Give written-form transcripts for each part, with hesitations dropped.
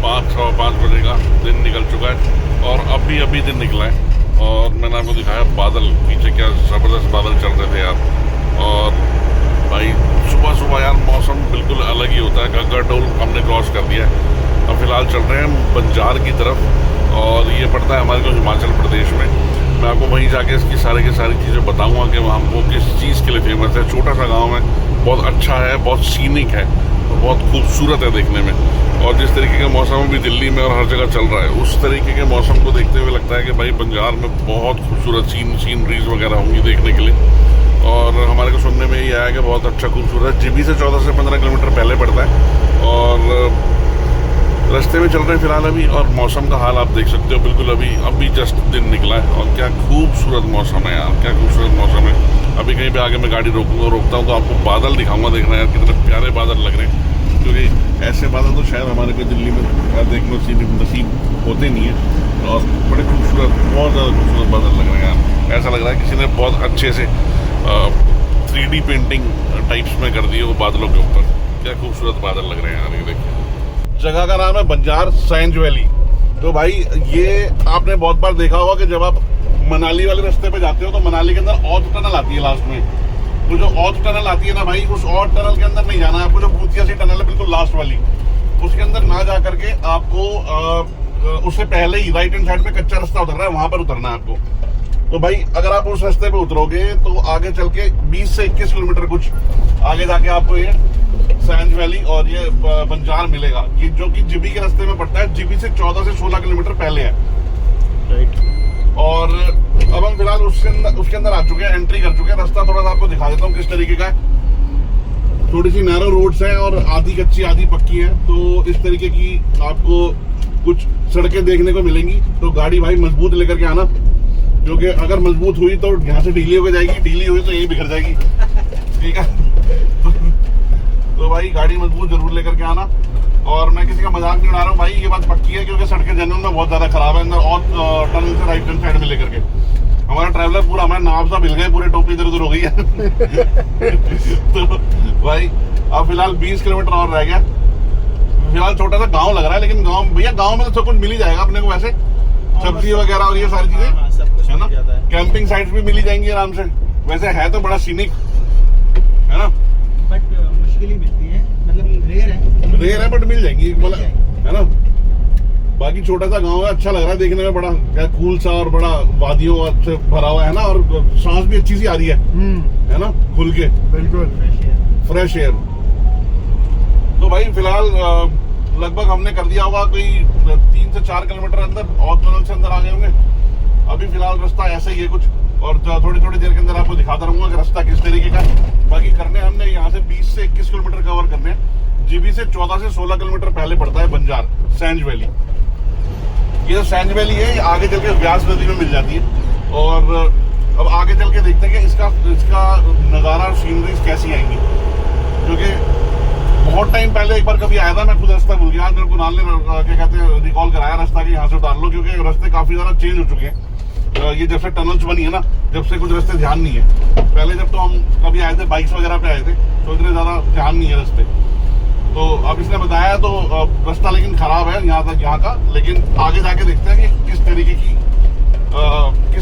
5:15 बजे का दिन निकल चुका है और अभी दिन निकला है। और मैंने आपको दिखाया बादल, पीछे क्या ज़बरदस्त बादल चल रहे थे यार। और भाई सुबह यार मौसम बिल्कुल अलग ही होता है। घग्गर टोल हमने क्रॉस कर दिया है। अब फिलहाल चल रहे हैं बंजार की तरफ और ये पड़ता है हमारे को हिमाचल प्रदेश में। मैं आपको वहीं जाके इसकी की सारी चीज़ें बताऊंगा कि वहाँ वो किस चीज़ के लिए फेमस है। छोटा सा गांव है, बहुत अच्छा है, बहुत सीनिक है, बहुत खूबसूरत है देखने में। और जिस तरीके का मौसम अभी दिल्ली में और हर जगह चल रहा है, उस तरीके के मौसम को देखते हुए लगता है कि भाई बंजार में बहुत खूबसूरत सीनरीज वगैरह होंगी देखने के लिए। और हमारे को सुनने में ये आया कि बहुत अच्छा खूबसूरत, जीबी से 14 से 15 किलोमीटर पहले पड़ता है। और रास्ते में चल रहे हैं फिलहाल अभी, और मौसम का हाल आप देख सकते हो बिल्कुल अभी जस्ट दिन निकला है और क्या खूबसूरत मौसम है यार, क्या खूबसूरत मौसम है। अभी कहीं पे आगे मैं गाड़ी रोकता हूँ तो आपको बादल दिखाऊंगा, देखना यार कितने प्यारे बादल लग रहे हैं। क्योंकि ऐसे बादल तो शायद हमारे को दिल्ली में देखने नसीब होते नहीं है। और बड़े खूबसूरत, बहुत ज़्यादा खूबसूरत बादल लग रहे हैं यार। ऐसा लग रहा है किसी ने बहुत अच्छे से 3D पेंटिंग टाइप्स में कर दी हो बादलों के ऊपर। क्या खूबसूरत बादल लग रहे हैं यार, ये देखिए। जगह का नाम है बंजार सैंज वैली। तो भाई ये आपने बहुत बार देखा होगा कि जब आप मनाली वाले रास्ते पे जाते हो तो मनाली के अंदर औध टनल आती है लास्ट में। तो जो औध टनल आती है ना भाई, उस औध टनल के अंदर नहीं जाना है आपको। जो भूतिया सी टनल है बिल्कुल लास्ट वाली, उसके अंदर ना जा करके आपको उससे पहले ही राइट हैंड साइड पे कच्चा रास्ता उतर रहा है, वहां पर उतरना है आपको। तो भाई अगर आप उस रास्ते पे उतरोगे तो आगे चल के 20 से 21 किलोमीटर कुछ आगे जाके आपको ये सैंज वैली और ये बंजार मिलेगा। ये जो कि जीबी के रास्ते में पड़ता है। जीबी से 14 से 16 किलोमीटर पहले है, राइट। और अब हम फिलहाल उसके अंदर आ चुके हैं, एंट्री कर चुके हैं। रास्ता थोड़ा सा आपको दिखा देता हूँ किस तरीके का है। थोड़ी सी नैरो रोड्स हैं और आधी कच्ची आधी पक्की है। तो इस तरीके की आपको कुछ सड़कें देखने को मिलेंगी। तो गाड़ी भाई मजबूत लेकर के आना, क्योंकि अगर मजबूत हुई तो यहाँ से ढीली होकर जाएगी, ढीली हुई तो यही बिखर जाएगी, ठीक है। तो भाई गाड़ी मजबूत जरूर लेकर के आना। और मैं किसी का मजाक नहीं उड़ा रहा हूँ भाई, ये बात पक्की है, क्योंकि सड़कें जनरल में बहुत ज्यादा खराब है अंदर। और टनल से राइट हैंड साइड में लेकर के हमारा ट्रैवलर पूरा, हमारे नाम सा मिल गए, पूरे टोपी इधर उधर हो गई है। तो भाई अब फिलहाल 20 किलोमीटर और रह गया। फिलहाल छोटा सा गाँव लग रहा है, लेकिन गाँव में तो सब कुछ मिल ही जाएगा अपने को, वैसे सब्जी वगैरह और ये सारी चीजें है ना। कैंपिंग साइट्स भी मिली जाएंगी आराम से। वैसे है तो बड़ा सीनिक है ना, बट मुश्किल ही मिलती है, मतलब रेयर है बट मिल जाएंगी है ना। बाकी छोटा सा गांव है, अच्छा लग रहा है देखने में, बड़ा क्या कूल सा और बड़ा वादियों से भरा हुआ है ना। और सांस भी अच्छी सी आ रही है ना, खुल के बिल्कुल फ्रेश एयर। तो भाई फिलहाल लगभग हमने कर दिया होगा कोई 3 से 4 किलोमीटर अंदर, और टनल से अंदर आ गए होंगे। अभी फिलहाल रास्ता ऐसा ही है कुछ, और थोड़ी देर के अंदर आपको दिखाता रहूंगा कि रास्ता किस तरीके का। बाकी करने हमने यहाँ से 20 से 21 किलोमीटर कवर करने हैं। जीबी से 14 से 16 किलोमीटर पहले पड़ता है बंजार सैंज वैली। ये जो सैंज वैली है ये आगे चल के व्यास नदी में मिल जाती है। और अब आगे चल के देखते हैं कि इसका नज़ारा, सीनरीज कैसी आएंगी। क्योंकि बहुत टाइम पहले एक बार कभी आया था, मैं खुद रास्ता भूल गया। मेरे को कुणाल ने क्या कहते हैं रिकॉल कराया रास्ता कि यहाँ से उतार लो, क्योंकि रास्ते काफी ज्यादा चेंज हो चुके हैं। ये जब से टनल्स बनी है ना, जब से कुछ रास्ते ध्यान नहीं है। पहले जब तो हम कभी आए थे बाइक्स वगैरह पे आए थे तो इतने ज्यादा ध्यान नहीं है रास्ते। तो अब इसने बताया तो रास्ता लेकिन खराब है यहाँ का। लेकिन आगे जाके देखते हैं कि किस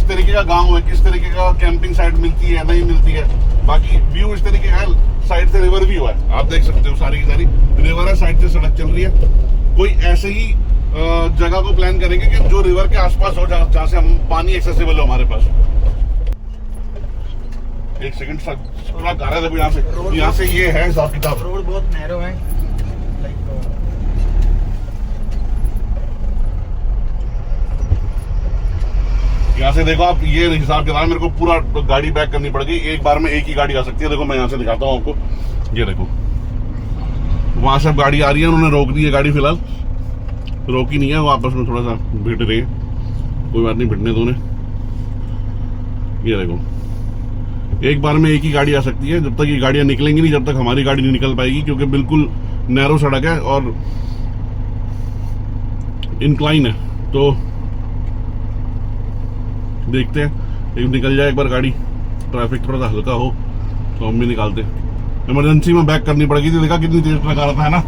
तरीके का गाँव है, किस तरीके का कैंपिंग साइट मिलती है नहीं मिलती है। बाकी व्यू इस तरीके का है, साइड से रिवर व्यू है, आप देख सकते हो। सारी की सारी रिवर है, साइड से सड़क चल रही है। कोई ऐसे ही जगह को प्लान करेंगे कि जो रिवर के आसपास हो, जहाँ से हम पानी एक्सेसिबल हो हमारे पास। एक सेकंड थोड़ा गा रहा था यहाँ से ये है हिसाब किताब। रोड बहुत नैरो है, यहाँ से देखो आप, ये हिसाब किताब मेरे को पूरा गाड़ी बैक करनी पड़ेगी। एक बार में एक ही गाड़ी आ सकती है। देखो मैं यहाँ से दिखाता हूँ आपको, ये देखो वहां से अब गाड़ी आ रही है, उन्होंने रोक दी है गाड़ी। फिलहाल रोकी नहीं है, वो आपस में थोड़ा सा भिड़ रहे हैं, कोई बात नहीं, भिड़ने दो उन्हें। ये देखो एक बार में एक ही गाड़ी आ सकती है। जब तक ये गाड़ियां निकलेंगी नहीं, जब तक हमारी गाड़ी नहीं निकल पाएगी, क्योंकि बिल्कुल नैरो सड़क है और इंक्लाइन है। तो देखते हैं, एक निकल जाए एक बार गाड़ी, ट्रैफिक थोड़ा सा हल्का हो तो हम भी निकालते। इमरजेंसी में बैक करनी पड़ेगी थी। देखा कितनी तेज लगा रहा था, है ना।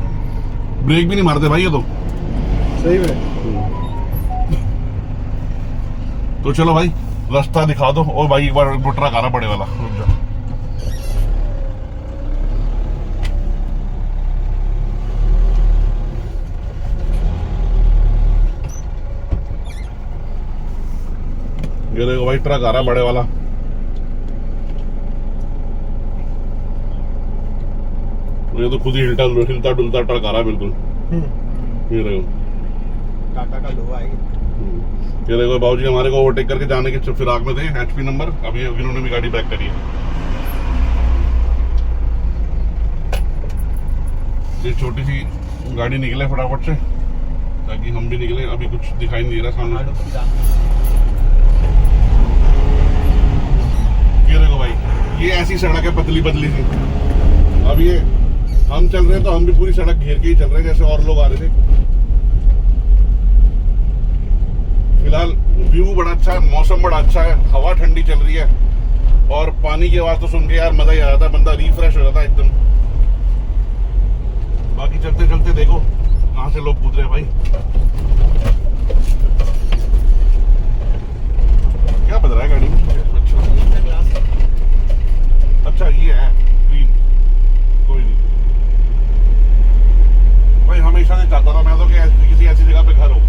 ब्रेक भी नहीं मारते भाई ये तो। सही में। तो चलो भाई रास्ता दिखा दो। और भाई एक बार वो ट्रक आ रहा बड़े वाला, रुक जाओ। ये देखो भाई ट्रक आ रहा है बड़े वाला। ये तो खुद ही हिलता डुलता ट्रक आ रहा है बिल्कुल। ये देखो टाटा का लोहा है। ये देखो बाबूजी हमारे को ओवरटेक करके जाने के फिराक में थे, HP नंबर। अभी इन्होंने भी गाड़ी बैक करी है। ये छोटी सी गाड़ी निकले फटाफट से ताकि हम भी निकले। अभी कुछ दिखाई नहीं दे रहा सामने। ये देखो भाई ये ऐसी सड़क है पतली पतली सी। अब ये हम चल रहे हैं तो हम भी पूरी सड़क घेर के ही चल रहे हैं जैसे और लोग आ रहे थे। फिलहाल व्यू बड़ा अच्छा है, मौसम बड़ा अच्छा है, हवा ठंडी चल रही है और पानी की आवाज तो सुन के यार मजा ही आ जाता है, बंदा रिफ्रेश हो जाता है एकदम। बाकी चलते चलते देखो कहां से लोग कूद रहे हैं भाई। क्या बज रहा है गाड़ी में? अच्छा ये है स्क्रीन, कोई नहीं भाई। हमेशा से चाहता था मैं तो कि किसी ऐसी जगह पे घर हो।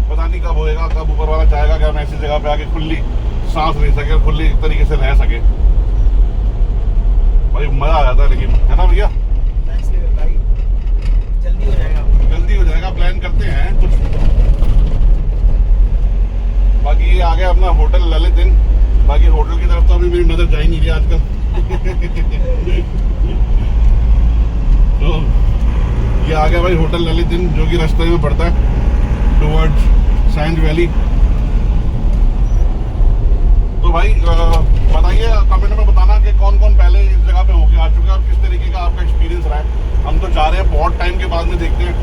पता नहीं कब होएगा, कब ऊपर वाला चाहेगा कि हम ऐसी जगह पे आके खुली सांस ले सके, खुली तरीके से रह सके। भाई मजा आ जाता है लेकिन, है ना भैया? भाई जल्दी हो जाएगा, जल्दी हो जाएगा। प्लान करते हैं कुछ। बाकी ये आ गया अपना होटल ललित इन। बाकी होटल की तरफ तो अभी मेरी नजर जा ही नहीं रही आजकल। तो ये आ गया भाई होटल ललित इन, जो कि रास्ते में पड़ता है टुवर्ड्स सैंड वैली। तो भाई बताइए कमेंट में बताना कि कौन कौन पहले इस जगह पे होके आ चुका है और किस तरीके का आपका एक्सपीरियंस रहा है। हम तो जा रहे हैं बहुत टाइम के बाद में, देखते हैं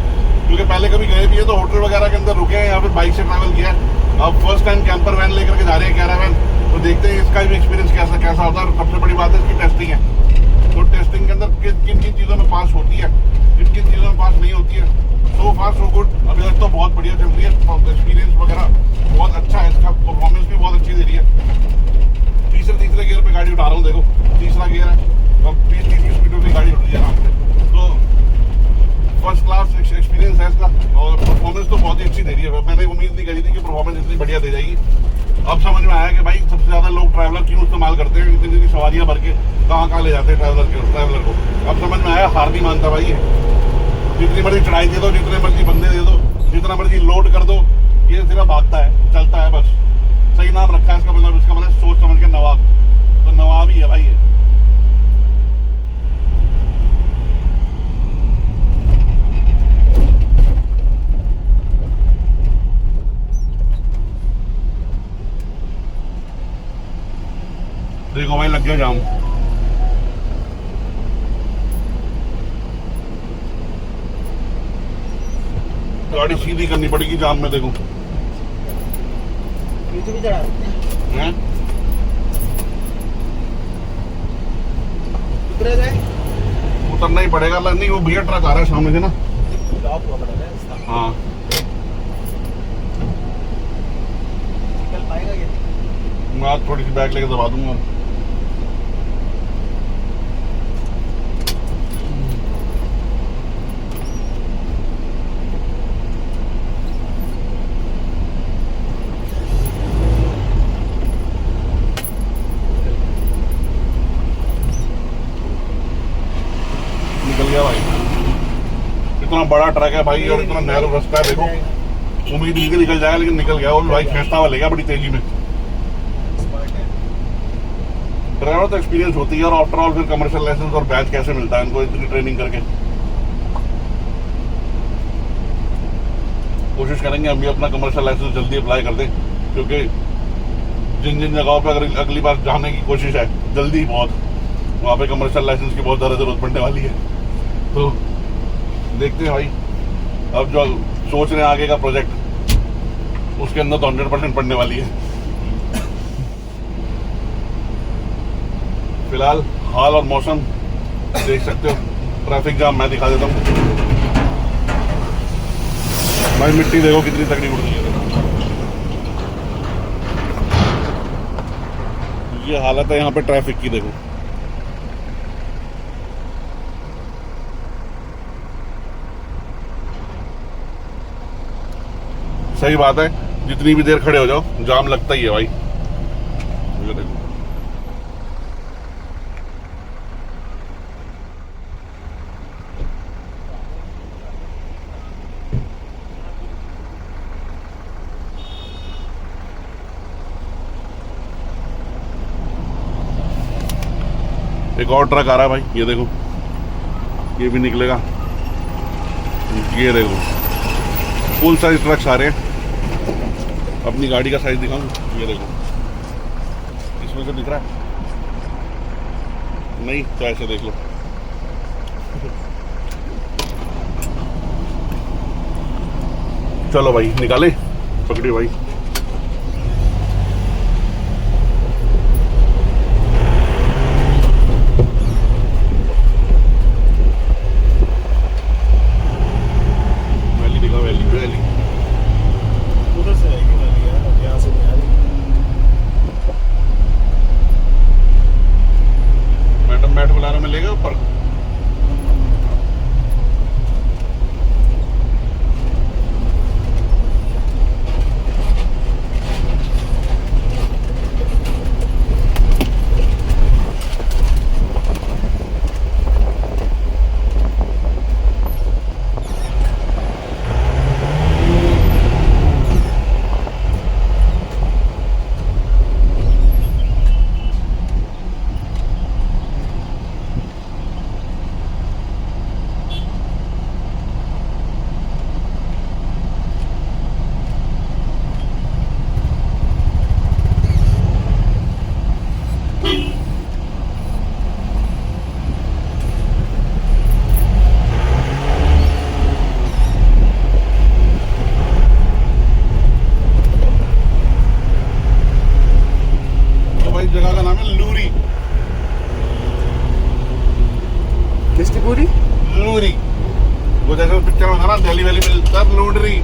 क्योंकि पहले कभी गए भी है तो होटल वगैरह के अंदर रुके हैं या फिर बाइक से ट्रैवल किया है। अब फर्स्ट टाइम कैंपर वैन लेकर के जा रहे हैं, कैरावैन। तो देखते हैं इसका भी एक्सपीरियंस कैसा होता है। और सबसे बड़ी बात है इसकी टेस्टिंग है। तो टेस्टिंग के अंदर किन किन चीज़ों में पास होती है, किन किन चीज़ों में पास नहीं होती है। सो फार सो गुड, अभी तक तो बहुत बढ़िया चल रही है। एक्सपीरियंस वगैरह बहुत अच्छा है, इसका परफॉर्मेंस भी बहुत अच्छी दे रही है। तीसरे गियर पे गाड़ी उठा रहा हूँ, देखो तीसरा गियर है। अब 30 की स्पीड में गाड़ी उठ रही है आराम से। तो फर्स्ट क्लास एक्सपीरियंस है इसका और परफॉर्मेंस तो बहुत ही अच्छी दे रही है। मैंने उम्मीद नहीं करी थी कि परफॉर्मेंस इतनी बढ़िया दे जाएगी। अब समझ में आया कि भाई सबसे ज़्यादा लोग ट्रैवलर क्यों इस्तेमाल करते हैं, इतनी सवारियाँ भर के कहाँ ले जाते हैं ट्रैवलर को। अब समझ में आया, हार नहीं मानता भाई ये। जितनी मर्जी चढ़ाई दे दो, जितने मर्जी बंदे दे दो, जितना मर्जी लोड कर दो, ये सिर्फ भागता है, चलता है बस। सही नाम रखा है इसका, मतलब इसका मतलब सोच समझ के नवाब। तो नवाब ही है भाई ये। देखो भाई लग गया जाम। गाड़ी सीधी करनी पड़ेगी जाम में। देखो पीछे भी चढ़ा सकते हैं। उतरे जाए, उतरना ही पड़ेगा। नहीं वो भैया ट्रक आ रहा है सामने से ना। स्टॉप हुआ पड़ा है इसका। हाँ निकल पाएगा ये? मैं आज थोड़ी सी बैग लेके दबा दूंगा। निकल गया भाई। इतना बड़ा ट्रक है भाई और इतना नैरो रास्ता है। देखो उम्मीद नहीं थी निकल जाएगा, लेकिन निकल गया। और भाई खींचता हुआ ले गया बड़ी तेजी में। ड्राइवर तो एक्सपीरियंस होती है और आफ्टर ऑल फिर कमर्शियल लाइसेंस और बैच कैसे मिलता है इनको इतनी ट्रेनिंग करके। कोशिश करेंगे हम भी अपना कमर्शियल लाइसेंस जल्दी अप्लाई कर दें, क्योंकि जिन जिन जगहों पर अगर अगली बार जाने की कोशिश है जल्दी बहुत, वहाँ पे कमर्शियल लाइसेंस की बहुत ज़्यादा जरूरत पड़ने वाली है। तो देखते हैं भाई, अब जो सोच रहे हैं आगे का प्रोजेक्ट, उसके अंदर तो 100% पड़ने वाली है। फिलहाल हाल और मौसम देख सकते हो। ट्रैफिक जाम मैं दिखा देता हूँ। भाई मिट्टी देखो कितनी तगड़ी उड़ रही है। ये हालत है यहाँ पे ट्रैफिक की, देखो। सही बात है, जितनी भी देर खड़े हो जाओ जाम लगता ही है भाई। ये देखो एक और ट्रक आ रहा है भाई, ये देखो, ये भी निकलेगा। ये देखो फुल साइज ट्रक्स आ रहे हैं। अपनी गाड़ी का साइज दिखाऊं, ये देखो, इसमें से दिख रहा है नहीं तो ऐसे देख लो। चलो भाई निकाले, पकड़िए भाई। मैट बुलारा में लेगा ऊपर। जगह का नाम है लूरी। किसकी पूरी? लूरी। वो जैसे पिक्चर में था ना, दिल्ली वैली में सब लूडरी।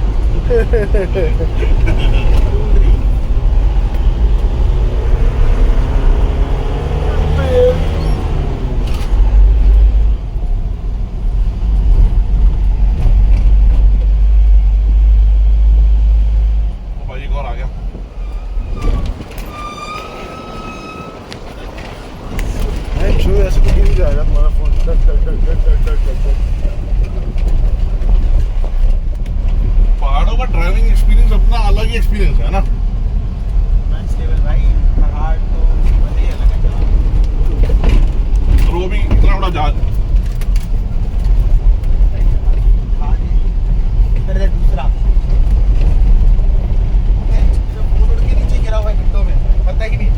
भाई एक और आ गया। ऐसे तो गिर जाएगा तुम्हारा फोन। पहाड़ों का ड्राइविंग एक्सपीरियंस अपना अलग ही एक्सपीरियंस है ना। भाई पहाड़ तो बड़े अलग है। और वो भी इतना बड़ा जहाज। इधर दूसरा फोन उड़ के नीचे गिरा हुआ है गड्ढों में, पता है कि नहीं?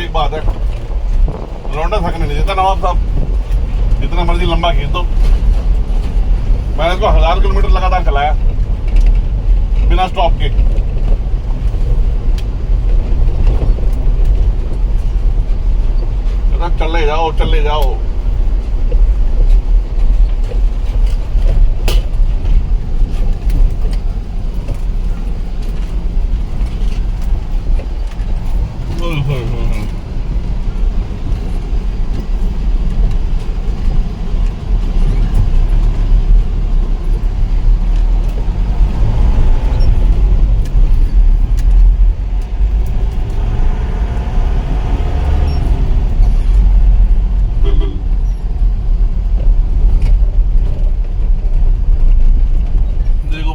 एक बात है, लौंडा थकने नहीं देता नवाब साहब, जितना मर्जी लंबा खींच दो। मैंने इसको 1000 किलोमीटर लगातार चलाया बिना स्टॉप के। चले जाओ चले जाओ।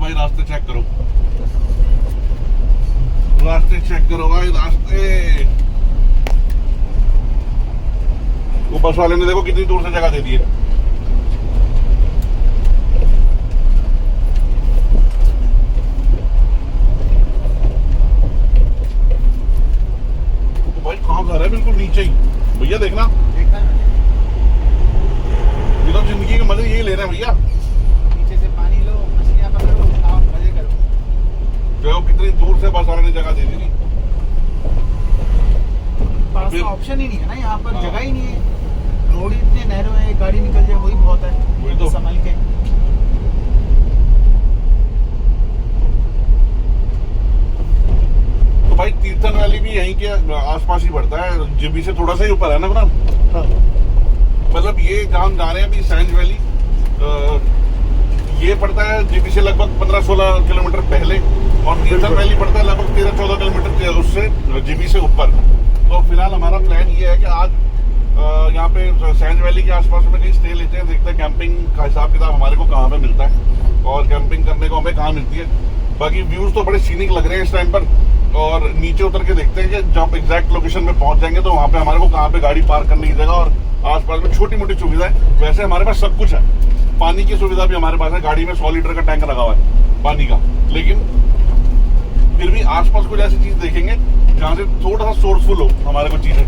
रास्ते चेक करो, रास्ते चेक करो भाई, रास्ते। वो बस वाले ने देखो कितनी दूर से जगह दे दी है। तो भाई कहाँ घर है? बिल्कुल नीचे ही भैया, देखना। हैं भैया। नीचे से पानी लो, मछलियाँ पकड़ो, खाओ, मजे करो। देखो कितनी दूर से बस आने जगह दे दी थी। पास फिर- का ऑप्शन ही नहीं है ना यहाँ पर, हाँ। जगह ही नहीं है। रोड ही इतने नहरों है, एक गाड़ी निकल जाए वही बहुत है। वही तो। संभल के। तो भाई तीर्थन वैली भी यहीं के आसपास ही पड़ता है, जीबी से थोड़ा सा ही ऊपर है ना बना। हाँ। मतलब ये जहाँ हम जा रहे हैं अभी सैंज वैली, ये पड़ता है जीबी से लगभग 15-16 किलोमीटर पहले, और तीर्थन वैली पड़ता है लगभग 13-14 किलोमीटर उससे जीबी से ऊपर। तो फिलहाल हमारा प्लान ये है कि आज यहाँ पे सैंज वैली के आसपास में कहीं स्टे लेते हैं, देखते हैं कैंपिंग का हिसाब किताब हमारे को कहाँ पे मिलता है और कैंपिंग करने को हमें कहाँ मिलती है। बाकी व्यूज तो बड़े सीनिक लग रहे हैं इस टाइम पर, और नीचे उतर के देखते हैं कि जब एग्जैक्ट लोकेशन पे पहुंच जाएंगे तो वहाँ पे हमारे को कहाँ पे गाड़ी पार्क करने की जगह और आसपास में छोटी मोटी सुविधाएं। वैसे हमारे पास सब कुछ है, पानी की सुविधा भी हमारे पास है, गाड़ी में 100 लीटर का टैंक लगा हुआ है पानी का, लेकिन फिर भी आसपास कुछ ऐसी चीज देखेंगे जहाँ से थोड़ा सा सोर्सफुल हो हमारे को चीजें।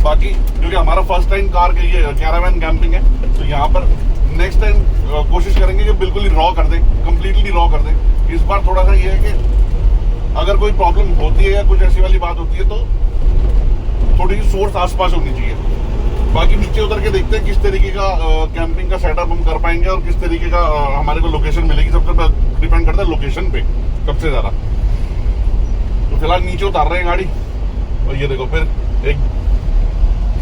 बाकी क्योंकि हमारा फर्स्ट टाइम कार ये कैरावैन कैंपिंग है, तो यहाँ पर नेक्स्ट टाइम कोशिश करेंगे कि बिल्कुल ही रॉ कर दें, कम्प्लीटली रॉ कर दें। इस बार थोड़ा सा ये है कि अगर कोई प्रॉब्लम होती है या कुछ ऐसी वाली बात होती है तो थोड़ी सी सोर्स आसपास होनी चाहिए। बाकी नीचे उतर के देखते हैं किस तरीके का कैंपिंग का सेटअप हम कर पाएंगे और किस तरीके का हमारे को लोकेशन मिलेगी। सबसे डिपेंड करता है लोकेशन पे सबसे ज्यादा। तो फिलहाल नीचे उतार रहे हैं गाड़ी, और ये देखो फिर एक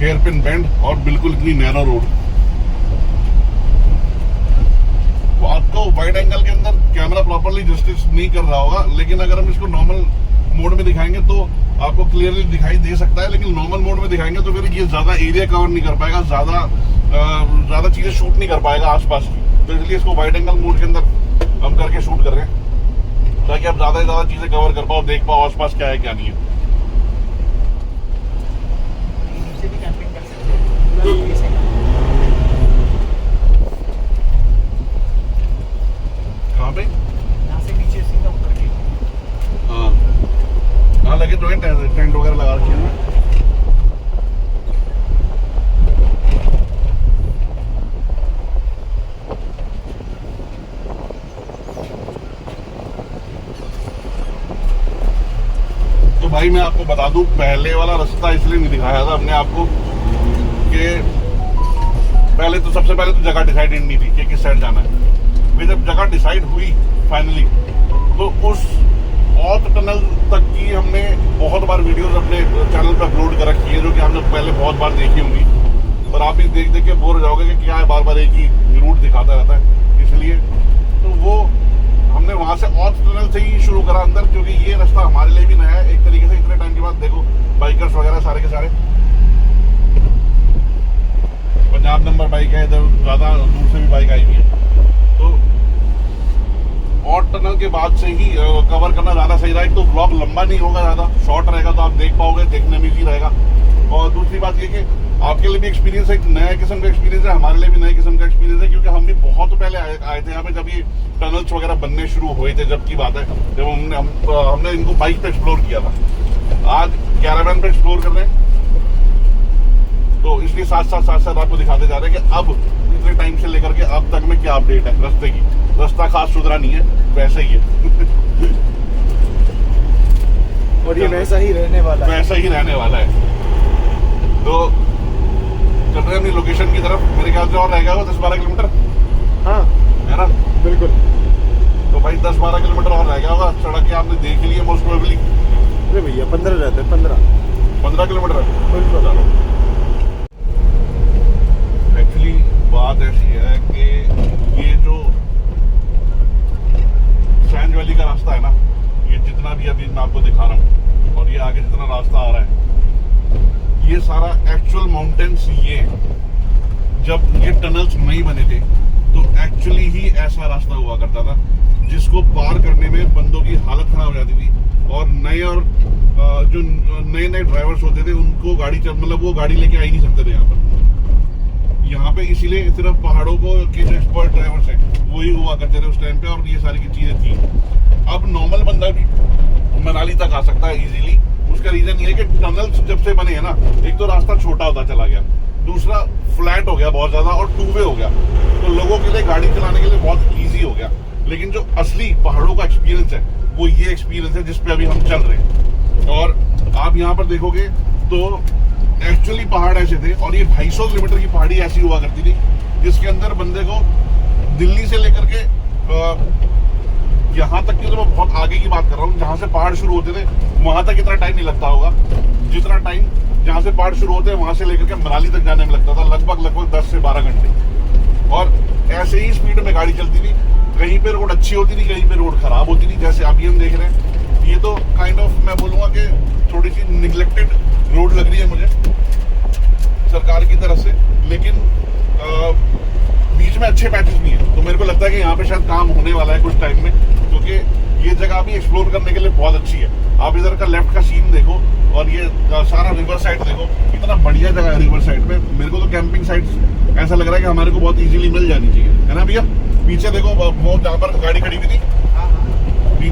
हेयरपिन बेंड और बिल्कुल इतनी नैरो रोड। वो आपको वाइड एंगल के अंदर कैमरा प्रॉपरली जस्टिस नहीं कर रहा होगा, लेकिन अगर हम इसको नॉर्मल मोड में दिखाएंगे तो आपको क्लियरली दिखाई दे सकता है, लेकिन नॉर्मल मोड में दिखाएंगे तो फिर ये ज्यादा एरिया कवर नहीं कर पाएगा, ज्यादा चीजें शूट नहीं कर पाएगा आसपास की। तो इसलिए इसको वाइड एंगल मोड के अंदर हम करके शूट कर रहे हैं, ताकि आप ज्यादा से ज्यादा चीजें कवर कर पाओ, देख पाओ आसपास क्या है क्या नहीं है। नीचे भी कैंपिंग कर सकते हैं, पूरा नीचे से। कहाँ पे? यहाँ से नीचे सीधा उतर के। हाँ लगे तो टेंट वगैरह लगा रखे हैं। तो भाई मैं आपको बता दूं, पहले वाला रास्ता इसलिए नहीं दिखाया था हमने आपको कि पहले तो सबसे पहले तो जगह डिसाइड नहीं थी कि किस साइड जाना है। फिर जब जगह डिसाइड हुई फाइनली, तो उस ऑथ टनल तक की हमने बहुत बार वीडियोस अपने चैनल पर अपलोड कर रखी है, जो कि हमने पहले बहुत बार देखी होंगी, और आप भी देख देख के बोर हो जाओगे कि क्या है, बार बार एक ही रूट दिखाता रहता है। इसलिए तो वो हमने वहां से ऑथ टनल से ही शुरू करा अंदर, क्योंकि ये रास्ता हमारे लिए भी नया है एक तरीके से। इतने टाइम के बाद देखो बाइकर्स वगैरह सारे के सारे पंजाब नंबर बाइक है, इधर ज्यादा दूर से भी बाइक आई हुई है, तो ऑट टनल के बाद से ही कवर करना ज्यादा सही रहा। एक तो ब्लॉग लंबा नहीं होगा, ज्यादा शॉर्ट रहेगा, तो आप देख पाओगे, देखने में भी रहेगा। और दूसरी बात ये कि आपके लिए भी एक्सपीरियंस है, एक नया किस्म का एक्सपीरियंस है, हमारे लिए भी नए किस्म का एक्सपीरियंस है, क्योंकि हम भी बहुत पहले आए थे यहाँ पे, जब ये टनल्स वगैरह बनने शुरू हुए थे, जब की बात है, जब हमने इनको बाइक पे एक्सप्लोर किया था। आज कैरावैन पे एक्सप्लोर कर रहे हैं, तो इसलिए साथ साथ आपको दिखाते जा रहे हैं कि अब इतने टाइम से लेकर के अब तक में क्या अपडेट है रास्ते की। रास्ता खास सुधरा नहीं है, वैसे ही है और ये वैसा ही रहने वाला है। वैसा ही रहने वाला है। तो चल रहे हैं अपनी लोकेशन की तरफ। मेरे ख्याल से और रह गया होगा 10-12 किलोमीटर, हाँ है ना? बिल्कुल। तो भाई 10-12 किलोमीटर और रह गया होगा। सड़क की आपने देख ली है मोस्ट प्रोबेबली। अरे भैया 15 रहते हैं, 15 किलोमीटर बिल्कुल। चलो, एक्चुअली बात ऐसी है कि ये जो सैंज वैली का रास्ता है ना, ये जितना भी अभी मैं आपको दिखा रहा हूँ, और ये आगे जितना रास्ता आ रहा है, ये सारा एक्चुअल माउंटेन्स ये हैं। जब ये टनल्स नहीं बने थे तो एक्चुअली ही ऐसा रास्ता हुआ करता था, जिसको पार करने में बंदों की हालत खराब हो जाती थी, और जो नए ड्राइवर्स होते थे उनको गाड़ी मतलब वो गाड़ी लेके आ ही नहीं सकते थे यहाँ पे। इसीलिए सिर्फ पहाड़ों को के जो एक्सपर्ट ड्राइवर्स हैं वही हुआ करते थे उस टाइम पे, और ये सारी की चीजें थी। अब नॉर्मल बंदा भी मनाली तक आ सकता है इजीली। उसका रीजन ये है कि टनल्स जब से बने हैं ना, एक तो रास्ता छोटा होता चला गया, दूसरा फ्लैट हो गया बहुत ज्यादा, और टू वे हो गया, तो लोगों के लिए गाड़ी चलाने के लिए बहुत इजी हो गया। लेकिन जो असली पहाड़ों का एक्सपीरियंस है वो ये एक्सपीरियंस है जिस पे अभी हम चल रहे हैं। और आप यहाँ पर देखोगे तो एक्चुअली पहाड़ ऐसे थे, और ये 250 किलोमीटर की पहाड़ी ऐसी हुआ करती थी जिसके अंदर बंदे को दिल्ली से लेकर के यहाँ तक की, तो मैं बहुत आगे की बात कर रहा हूँ, जहाँ से पहाड़ शुरू होते थे वहां तक इतना टाइम नहीं लगता होगा जितना टाइम जहाँ से पहाड़ शुरू होते हैं वहां से लेकर के मनाली तक जाने में लगता था, लगभग 10 से 12 घंटे। और ऐसे ही स्पीड में गाड़ी चलती थी, कहीं पे रोड अच्छी होती थी, कहीं पे रोड खराब होती थी, जैसे अभी हम देख रहे हैं। ये तो काइंड ऑफ मैं बोलूंगा कि थोड़ी सी निगलेक्टेड रोड लग रही है मुझे सरकार की तरफ से, लेकिन बीच में अच्छे पैचेस भी हैं, तो मेरे को लगता है कि यहाँ पे शायद काम होने वाला है कुछ टाइम में, क्योंकि ये जगह भी एक्सप्लोर करने के लिए बहुत अच्छी है। आप इधर का लेफ्ट का सीन देखो और ये सारा रिवर साइड देखो, कितना बढ़िया जगह है रिवर साइड में। मेरे को तो कैंपिंग साइट ऐसा लग रहा है कि हमारे को बहुत इजीली मिल जानी चाहिए, है ना भैया। पीछे देखो वो जहाँ पर गाड़ी खड़ी हुई थी,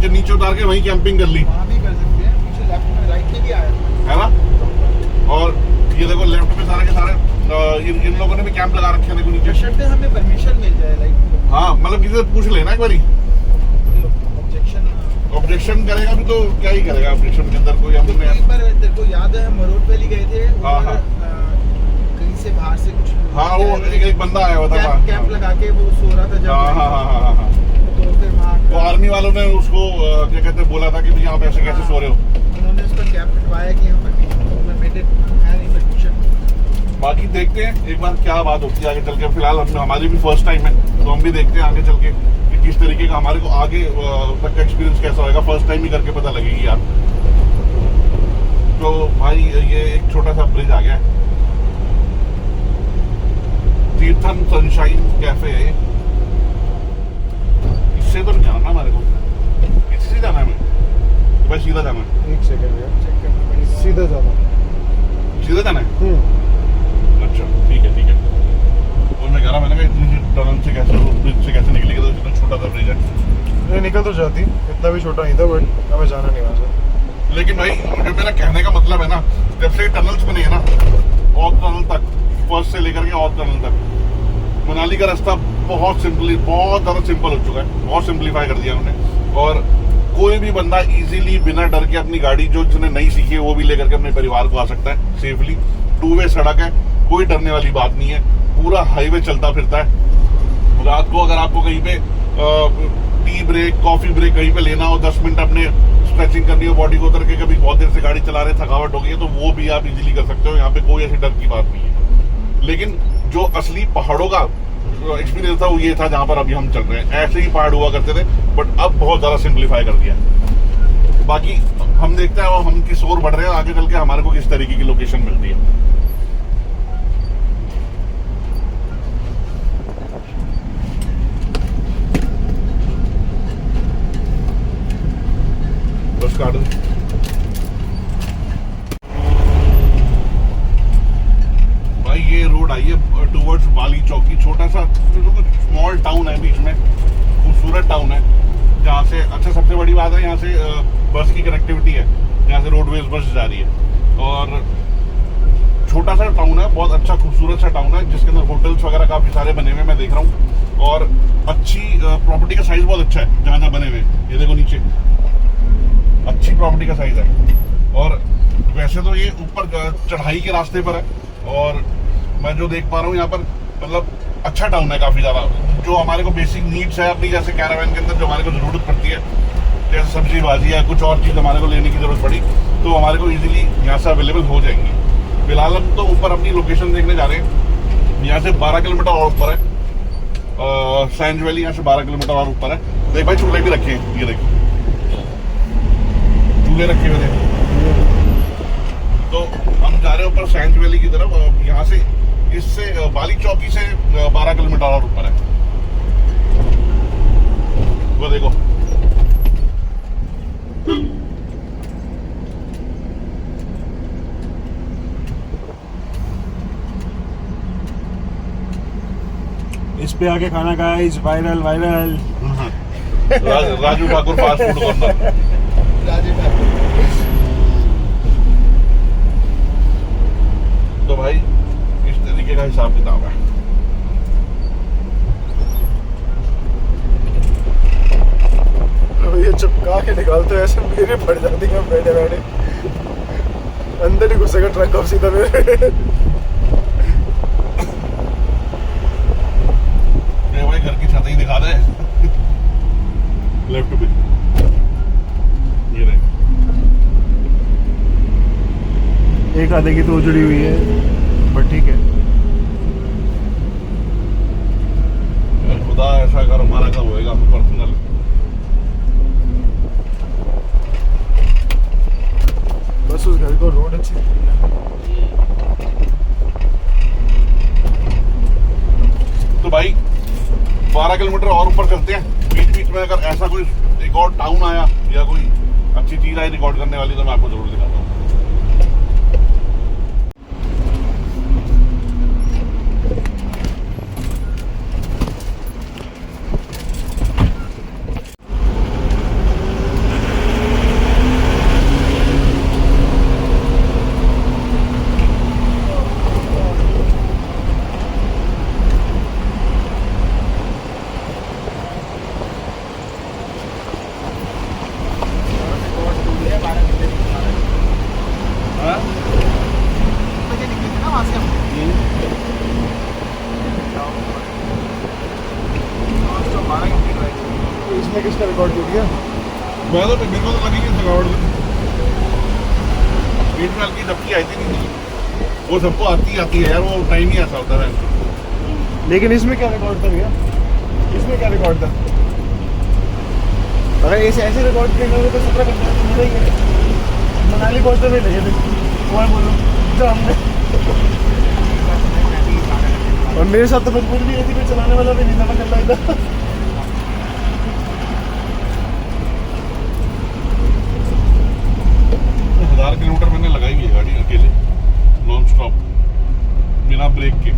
नीचे उतार के वहीं कैंपिंग कर ली, वहाँ भी कर सकते हैं, पीछे लेफ्ट में राइट में भी आया है ना। और ये देखो लेफ्ट में सारे के सारे इन लोगों ने भी कैंप लगा रखे हैं नीचे। शर्ट हमें परमिशन मिल जाए, लाइक हाँ, मतलब किसी से पूछ लेना एक बारी। ऑब्जेक्शन करेगा भी तो क्या ही करेगा ऑब्जेक्शन के अंदर कोई। हमने एक बार तेरे को याद है हम मरोट वैली गए थे, कहीं से बाहर से कुछ, हाँ वो एक बंदा आया हुआ था, कैंप लगा के वो सो रहा था जब, हाँ, तो फिर वहाँ तो आर्मी वालों ने उसको क्या कहते हैं बोला था कि यहाँ पे ऐसे कैसे सो रहे हो, उन्होंने उसका कैंप कटवाया कि यहाँ परमिटेड है नहीं परमिशन। बाकी देखते हैं एक बार क्या बात होती है आगे चल के। फिलहाल हमारी भी फर्स्ट टाइम है, तो हम भी देखते हैं आगे चल के कि किस तरीके का हमारे को आगे तक का एक्सपीरियंस कैसा होगा। फर्स्ट टाइम ही करके पता लगेगी यार। तो भाई ये एक छोटा सा ब्रिज आ गया है, तीर्थन सनशाइन कैफे है। इससे तो नहीं जाना ना हमारे को, इससे से जाना है हमें, भाई सीधा जाना है। एक सेकंड यार, चेक करना पड़ेगा। सीधा जाना, सीधा जाना है। अच्छा ठीक है ठीक है। और मैं कह रहा मैंने कहा इतनी टनल से कैसे, ब्रिज से कैसे निकलेगी, तो इतना छोटा सा ब्रिज है। नहीं निकल तो जाती, इतना भी छोटा नहीं था, बट हमें जाना नहीं वहाँ से। लेकिन भाई जो मेरा कहने का मतलब है ना, जब से टनल्स बने हैं ना, और टनल तक, फर्स्ट से लेकर के और टनल तक, मनाली का रास्ता बहुत ज़्यादा सिंपल हो चुका है, बहुत सिंपलीफाई कर दिया उन्होंने। और कोई भी बंदा इजीली बिना डर के अपनी गाड़ी जो जिसने नहीं सीखी है वो भी लेकर के अपने परिवार को आ सकता है सेफली। टू वे सड़क है, कोई डरने वाली बात नहीं है, पूरा हाईवे चलता फिरता है। रात को अगर आपको कहीं पे टी ब्रेक, कॉफी ब्रेक कहीं पे लेना हो, 10 मिनट अपने स्ट्रेचिंग करनी हो बॉडी को उतर के, कभी बहुत देर से गाड़ी चला रहे थकावट हो गई है, तो वो भी आप इजीली कर सकते हो। यहाँ पे कोई ऐसी डर की बात नहीं है। लेकिन जो असली पहाड़ों का एक्सपीरियंस था वो ये था जहाँ पर अभी हम चल रहे हैं। ऐसे ही पहाड़ हुआ करते थे, बट अब बहुत ज्यादा सिंप्लीफाई कर दिया है। बाकी हम देखते हैं हम किस ओर बढ़ रहे हैं, आगे चल के हमारे को किस तरीके की लोकेशन मिलती है। बस काट दो। भाई ये रोड आई है टुवर्ड्स बाली चौकी, छोटा सा स्मॉल टाउन है बीच में, खूबसूरत टाउन है जहाँ से, अच्छा सबसे बड़ी बात है यहाँ से बस की कनेक्टिविटी है, यहाँ से रोडवेज बस जा रही है। और छोटा सा टाउन है, बहुत अच्छा खूबसूरत सा टाउन है जिसके अंदर होटल्स वगैरह काफी सारे बने हुए मैं देख रहा हूँ। और अच्छी प्रॉपर्टी का साइज बहुत अच्छा है जहाँ जहाँ बने हुए, ये देखो नीचे अच्छी प्रॉपर्टी का साइज है। और वैसे तो ये ऊपर चढ़ाई के रास्ते पर है, और मैं जो देख पा रहा हूँ यहाँ पर मतलब अच्छा टाउन है काफी ज्यादा। जो हमारे को बेसिक नीड्स है अपनी, जैसे कैरावैन के अंदर जो हमारे को जरूरत पड़ती है, जैसे सब्जी भाजी या कुछ और चीज हमारे को लेने की जरूरत पड़ी, तो हमारे को इजीली यहाँ से अवेलेबल हो जाएंगी। फिलहाल हम तो ऊपर अपनी लोकेशन देखने जा रहे हैं, यहाँ से 12 किलोमीटर और ऊपर है सैंज वैली, यहाँ से 12 किलोमीटर और ऊपर है। देख भाई चूल्हे भी रखे हैं, ये देख चूल्हे रखे हुए थे। तो हम जा रहे हैं ऊपर सैंज वैली की तरफ, यहाँ से इससे बाली चौकी से 12 किलोमीटर और ऊपर है। वो देखो इस पे आके खाना guys, viral viral. Raju Thakur fast food corner. Raju Thakur. तो भाई इस तरीके का हिसाब किताब है। ये चिपका के निकालते हो ऐसे मेरे फट जाती है बैठे बैठे, अंदर ही घुसेगा ट्रक अब सीधा मेरे। ये भाई घर की छत ही दिखा दे। लेफ्ट पे ये रहे, एक आधे की तो उजड़ी हुई है बट ठीक है। यार खुदा ऐसा कर हमारा काम होएगा पर्सनल। बस उस घर को रोड अच्छी तो भाई 12 किलोमीटर और ऊपर चलते हैं। बीच बीच में अगर ऐसा कोई एक और टाउन आया या कोई अच्छी चीज आई रिकॉर्ड करने वाली तो मैं आपको जरूर दिखाता हूँ। इसमें किसका रिकॉर्ड टूट गया? मैं तो मेरे को तो लगी कि थकावट पेट में हल्की झपकी आई थी नहीं, वो सबको आती है यार, वो टाइम ही ऐसा होता है। लेकिन इसमें क्या रिकॉर्ड था भैया? इसमें क्या रिकॉर्ड था? अगर ऐसे ऐसे रिकॉर्ड किए गए तो 17 घंटे तो मिलेंगे। मनाली पहुंचते हुए लगे थे वहाँ बोलो तो हमने, और मेरे साथ तो मजबूरी भी ऐसी, कोई चलाने वाला भी नहीं था, मैं चल रहा था। 1000 किलोमीटर मैंने लगाई हुई है गाड़ी अकेले नॉन स्टॉप बिना ब्रेक के।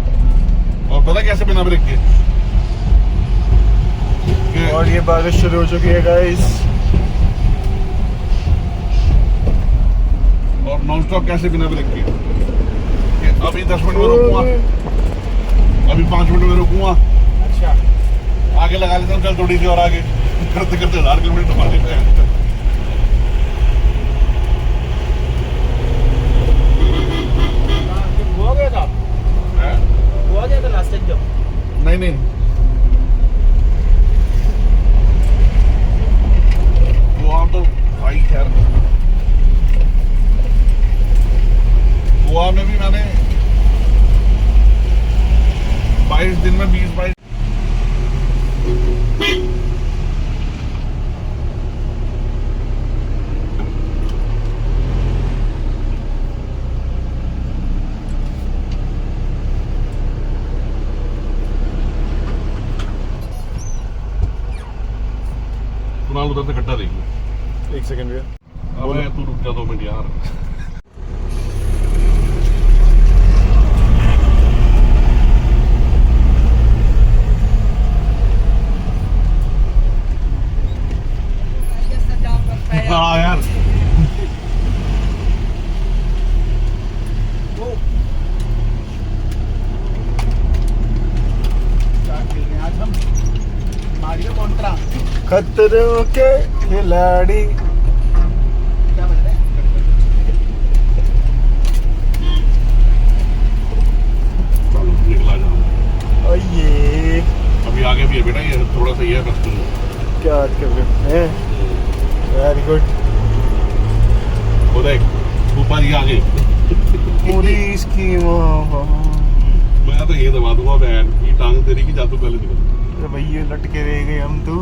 और पता कैसे बिना ब्रेक के? और ये बारिश शुरू हो चुकी है गाइस। और नॉन स्टॉप कैसे बिना ब्रेक के? कि अभी 10 मिनट में रुकूंगा, अभी 5 मिनट में रुकूंगा, अच्छा आगे लगा लेता हूँ, चल थोड़ी सी और आगे करते करते 1000 किलोमीटर मार लेते हैं। हो गया था, हैं? हो गया था लास्ट टाइम जब। नहीं गोवा तो भाई खैर, गोवा में भी मैंने 22 दिन में 20-22 कुणाल उधर से खड्डा देखिए। एक सेकंड भैया, अबे तू रुक जा 2 मिनट यार। हाँ यार क्या खेल रहे हैं आज हम? मारियो कॉन्ट्रा खतरों के खिलाड़ी। क्या बज रहे हैं? चलो निकला जाओ। और ये अभी आगे भी है बेटा, ये थोड़ा सा ये है बस। क्या बात कर रहे हैं? Very good. वो देख ऊपर ही आगे। पूरी इसकी मैं तो ये दबा दूंगा बैंड की टांग तेरी की जादू पहले निकल। भैया लटके रह गए हम तो।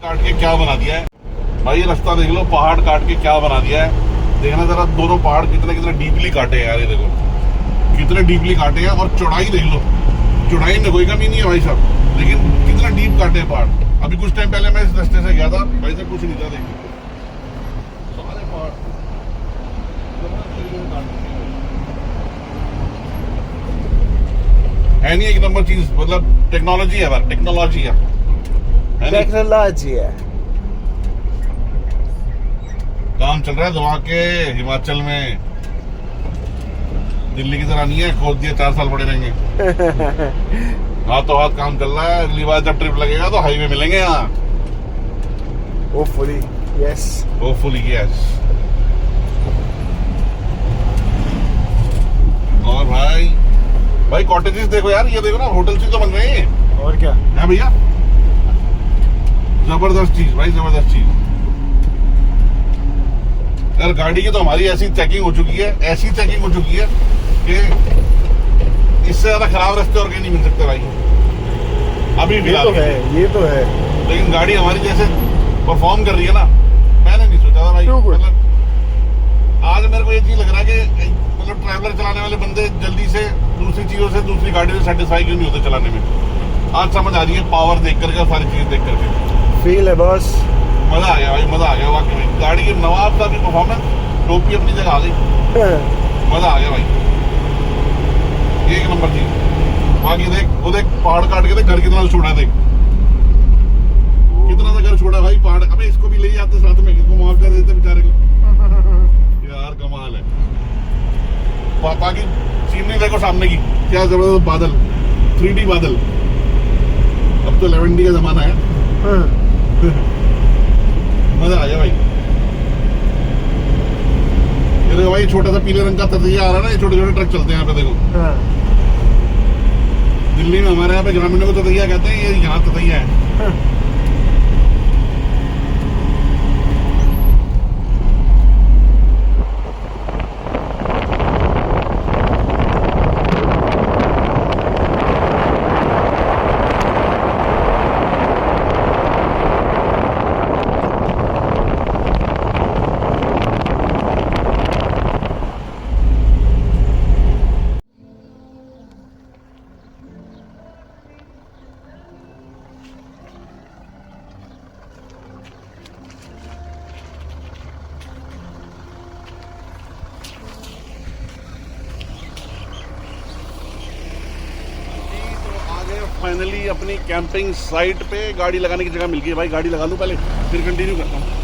काट के क्या बना दिया है भाई, ये रास्ता देख लो, पहाड़ काट के क्या बना दिया है। देखना जरा दोनों पहाड़ कितने कितने डीपली काटे हैं यार, ये देखो कितने डीपली काटे हैं। और चौड़ाई देख लो, चौड़ाई में कोई कमी नहीं है भाई साहब, लेकिन कितना डीप काटे हैं पहाड़। अभी कुछ टाइम पहले मैं इस रास्ते से गया था भाई साहब, कुछ नहीं था, देखिए सारे पहाड़ जबरदस्त तरीके से काट दिए भाई। है नहीं एक नंबर चीज, मतलब टेक्नोलॉजी है यार, टेक्नोलॉजी है नहीं? टेक्नोलॉजी है। काम चल रहा है दवा के हिमाचल में, दिल्ली की तरह नहीं है खोद दिया 4 साल पड़े रहेंगे। हाथों हाथ काम चल रहा है। अगली बार जब ट्रिप लगेगा तो हाईवे मिलेंगे यहाँ। Hopefully yes, hopefully yes. और भाई भाई कॉटेजेस देखो यार, ये देखो ना, होटल से तो बन रहे हैं। और क्या है भैया, जबरदस्त चीज भाई, जबरदस्त चीज। यार गाड़ी की तो हमारी ऐसी चेकिंग हो चुकी है, ऐसी चेकिंग हो चुकी है कि इससे ज्यादा खराब रास्ते और कहीं नहीं मिल सकते भाई अभी ये फिलहाल। तो है, ये तो है। लेकिन गाड़ी हमारी जैसे परफॉर्म कर रही है ना, मैंने नहीं सोचा था भाई। Too good. मतलब आज मेरे को ये चीज लग रहा है कि मतलब ट्रैवलर चलाने वाले बंदे जल्दी से दूसरी चीजों से, दूसरी गाड़ी से सेटिस्फाई क्यों नहीं होते चलाने में। आज समझ आ रही है, पावर देख करके, सारी चीजें देख करके फील है बॉस। मजा आ गया भाई, मजा आ गया वाकई में। गाड़ी की नवाब का भी परफॉर्मेंस, टोपी अपनी जगह आ गई, मजा आ गया भाई, एक नंबर चीज। बाकी देख वो देख, पहाड़ काट के देख, घर कितना छोड़ा है, देख कितना सा घर छोड़ा भाई पहाड़। अबे इसको भी ले जाते साथ में, इसको मुआवजा देते बेचारे को। यार कमाल है। बाकी सीनरी देखो सामने की, क्या जबरदस्त बादल, 3D बादल। अब तो 11D का जमाना है। मजा आ गया भाई। ये देखो भाई, छोटा सा पीले रंग का ततैया आ रहा है ना, ये छोटे छोटे ट्रक चलते हैं यहाँ पे देखो। दिल्ली में हमारे यहाँ पे ग्रामीणों को ततैया कहते हैं, ये यहाँ ततैया है। फाइनली अपनी कैंपिंग साइट पे गाड़ी लगाने की जगह मिल गई है भाई। गाड़ी लगा लूं पहले, फिर कंटिन्यू करता हूँ।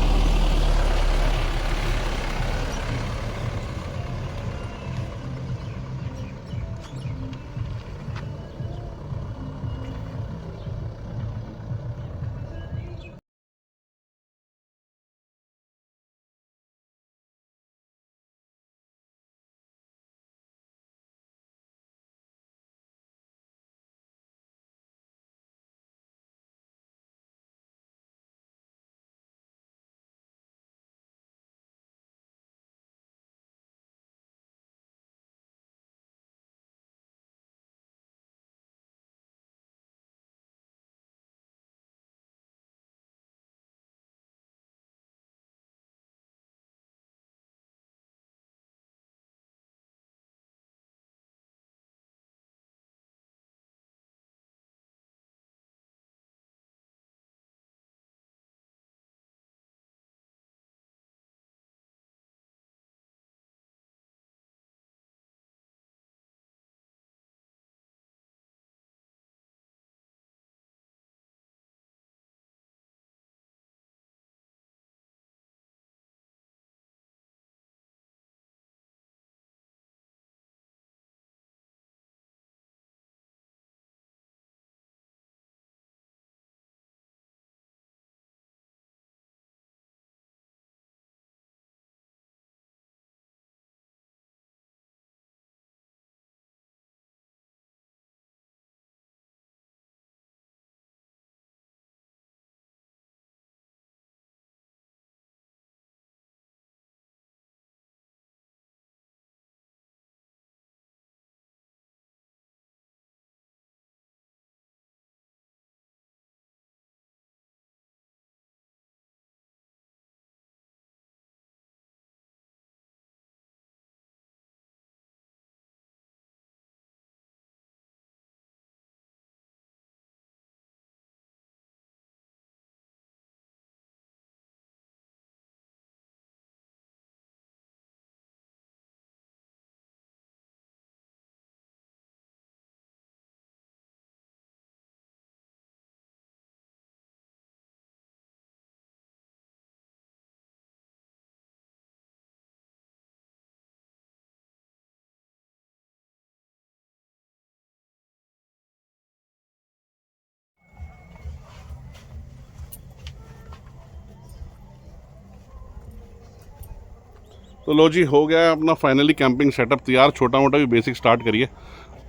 तो लो जी, हो गया है अपना फाइनली कैंपिंग सेटअप तैयार। छोटा मोटा भी बेसिक स्टार्ट करिए।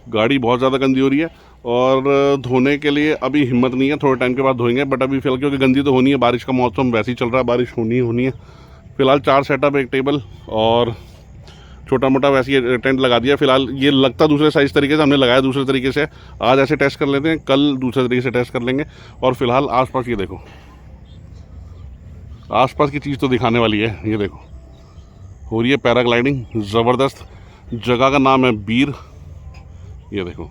गाड़ी बहुत ज़्यादा गंदी हो रही है और धोने के लिए अभी हिम्मत नहीं है, थोड़े टाइम के बाद धोएंगे। बट अभी फिलहाल क्योंकि गंदी तो होनी है, बारिश का मौसम वैसे ही चल रहा है, बारिश होनी है। फिलहाल 4 सेटअप, एक टेबल और छोटा मोटा वैसे ही टेंट लगा दिया। फिलहाल ये लगता दूसरे साइज़ तरीके से, हमने लगाया दूसरे तरीके से। आज ऐसे टेस्ट कर लेते हैं, कल दूसरे तरीके से टेस्ट कर लेंगे। और फिलहाल आसपास ये देखो, आसपास की चीज़ तो दिखाने वाली है। ये देखो, हो रही है पैराग्लाइडिंग ज़बरदस्त। जगह का नाम है बीर। ये देखो,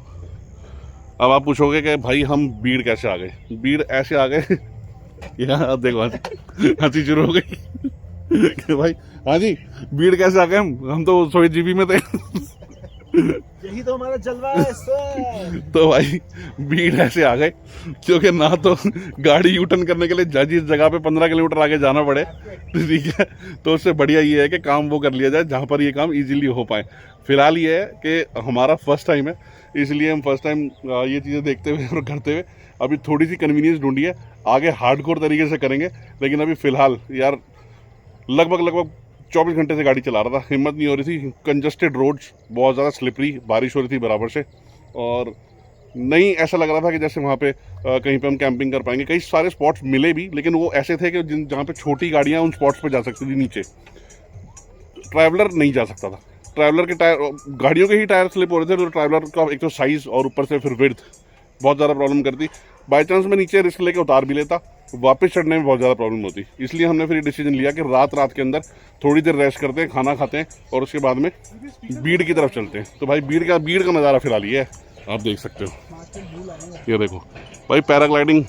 अब आप पूछोगे कि भाई हम बीड़ कैसे आ गए? बीड़ ऐसे आ गए यार, अब देखो हंसी शुरू हो गई कि भाई हाँ जी, बीड़ कैसे आ गए? हम तो 100 GB में थे यही तो हमारा जलवा है सर। तो भाई बीड़ ऐसे आ गए क्योंकि ना तो गाड़ी यूटर्न करने के लिए जिस जगह पे 15 किलोमीटर आगे जाना पड़े, ठीक है, तो उससे बढ़िया ये है कि काम वो कर लिया जाए जहाँ पर ये काम इजीली हो पाए। फिलहाल ये है कि हमारा फर्स्ट टाइम है, इसलिए हम फर्स्ट टाइम ये चीज़ें देखते हुए और करते हुए अभी थोड़ी सी कन्वीनियंस ढूंढी है। आगे हार्डकोर तरीके से करेंगे, लेकिन अभी फ़िलहाल यार लगभग 24 घंटे से गाड़ी चला रहा था, हिम्मत नहीं हो रही थी। कंजस्टेड रोड्स, बहुत ज़्यादा स्लिपरी, बारिश हो रही थी बराबर से, और नहीं ऐसा लग रहा था कि जैसे वहाँ पे कहीं पे हम कैंपिंग कर पाएंगे। कई सारे स्पॉट्स मिले भी, लेकिन वो ऐसे थे कि जहाँ पे छोटी गाड़ियाँ उन स्पॉट्स पे जा सकती थी, नीचे ट्रैवलर नहीं जा सकता था। ट्रैवलर के टायर, गाड़ियों के ही टायर स्लिप हो रहे थे, तो ट्रैवलर का एक तो साइज़ और ऊपर से फिर विड्थ बहुत ज़्यादा प्रॉब्लम करती। बाई चांस मैं नीचे रिस्क लेके उतार भी लेता, वापस चढ़ने में बहुत ज़्यादा प्रॉब्लम होती। इसलिए हमने फिर डिसीजन लिया कि रात के अंदर थोड़ी देर रेस्ट करते हैं, खाना खाते हैं और उसके बाद में बीड़ की तरफ चलते हैं। तो भाई बीड़ का नज़ारा फिलहाल ये है, आप देख सकते हो। ये देखो भाई पैराग्लाइडिंग,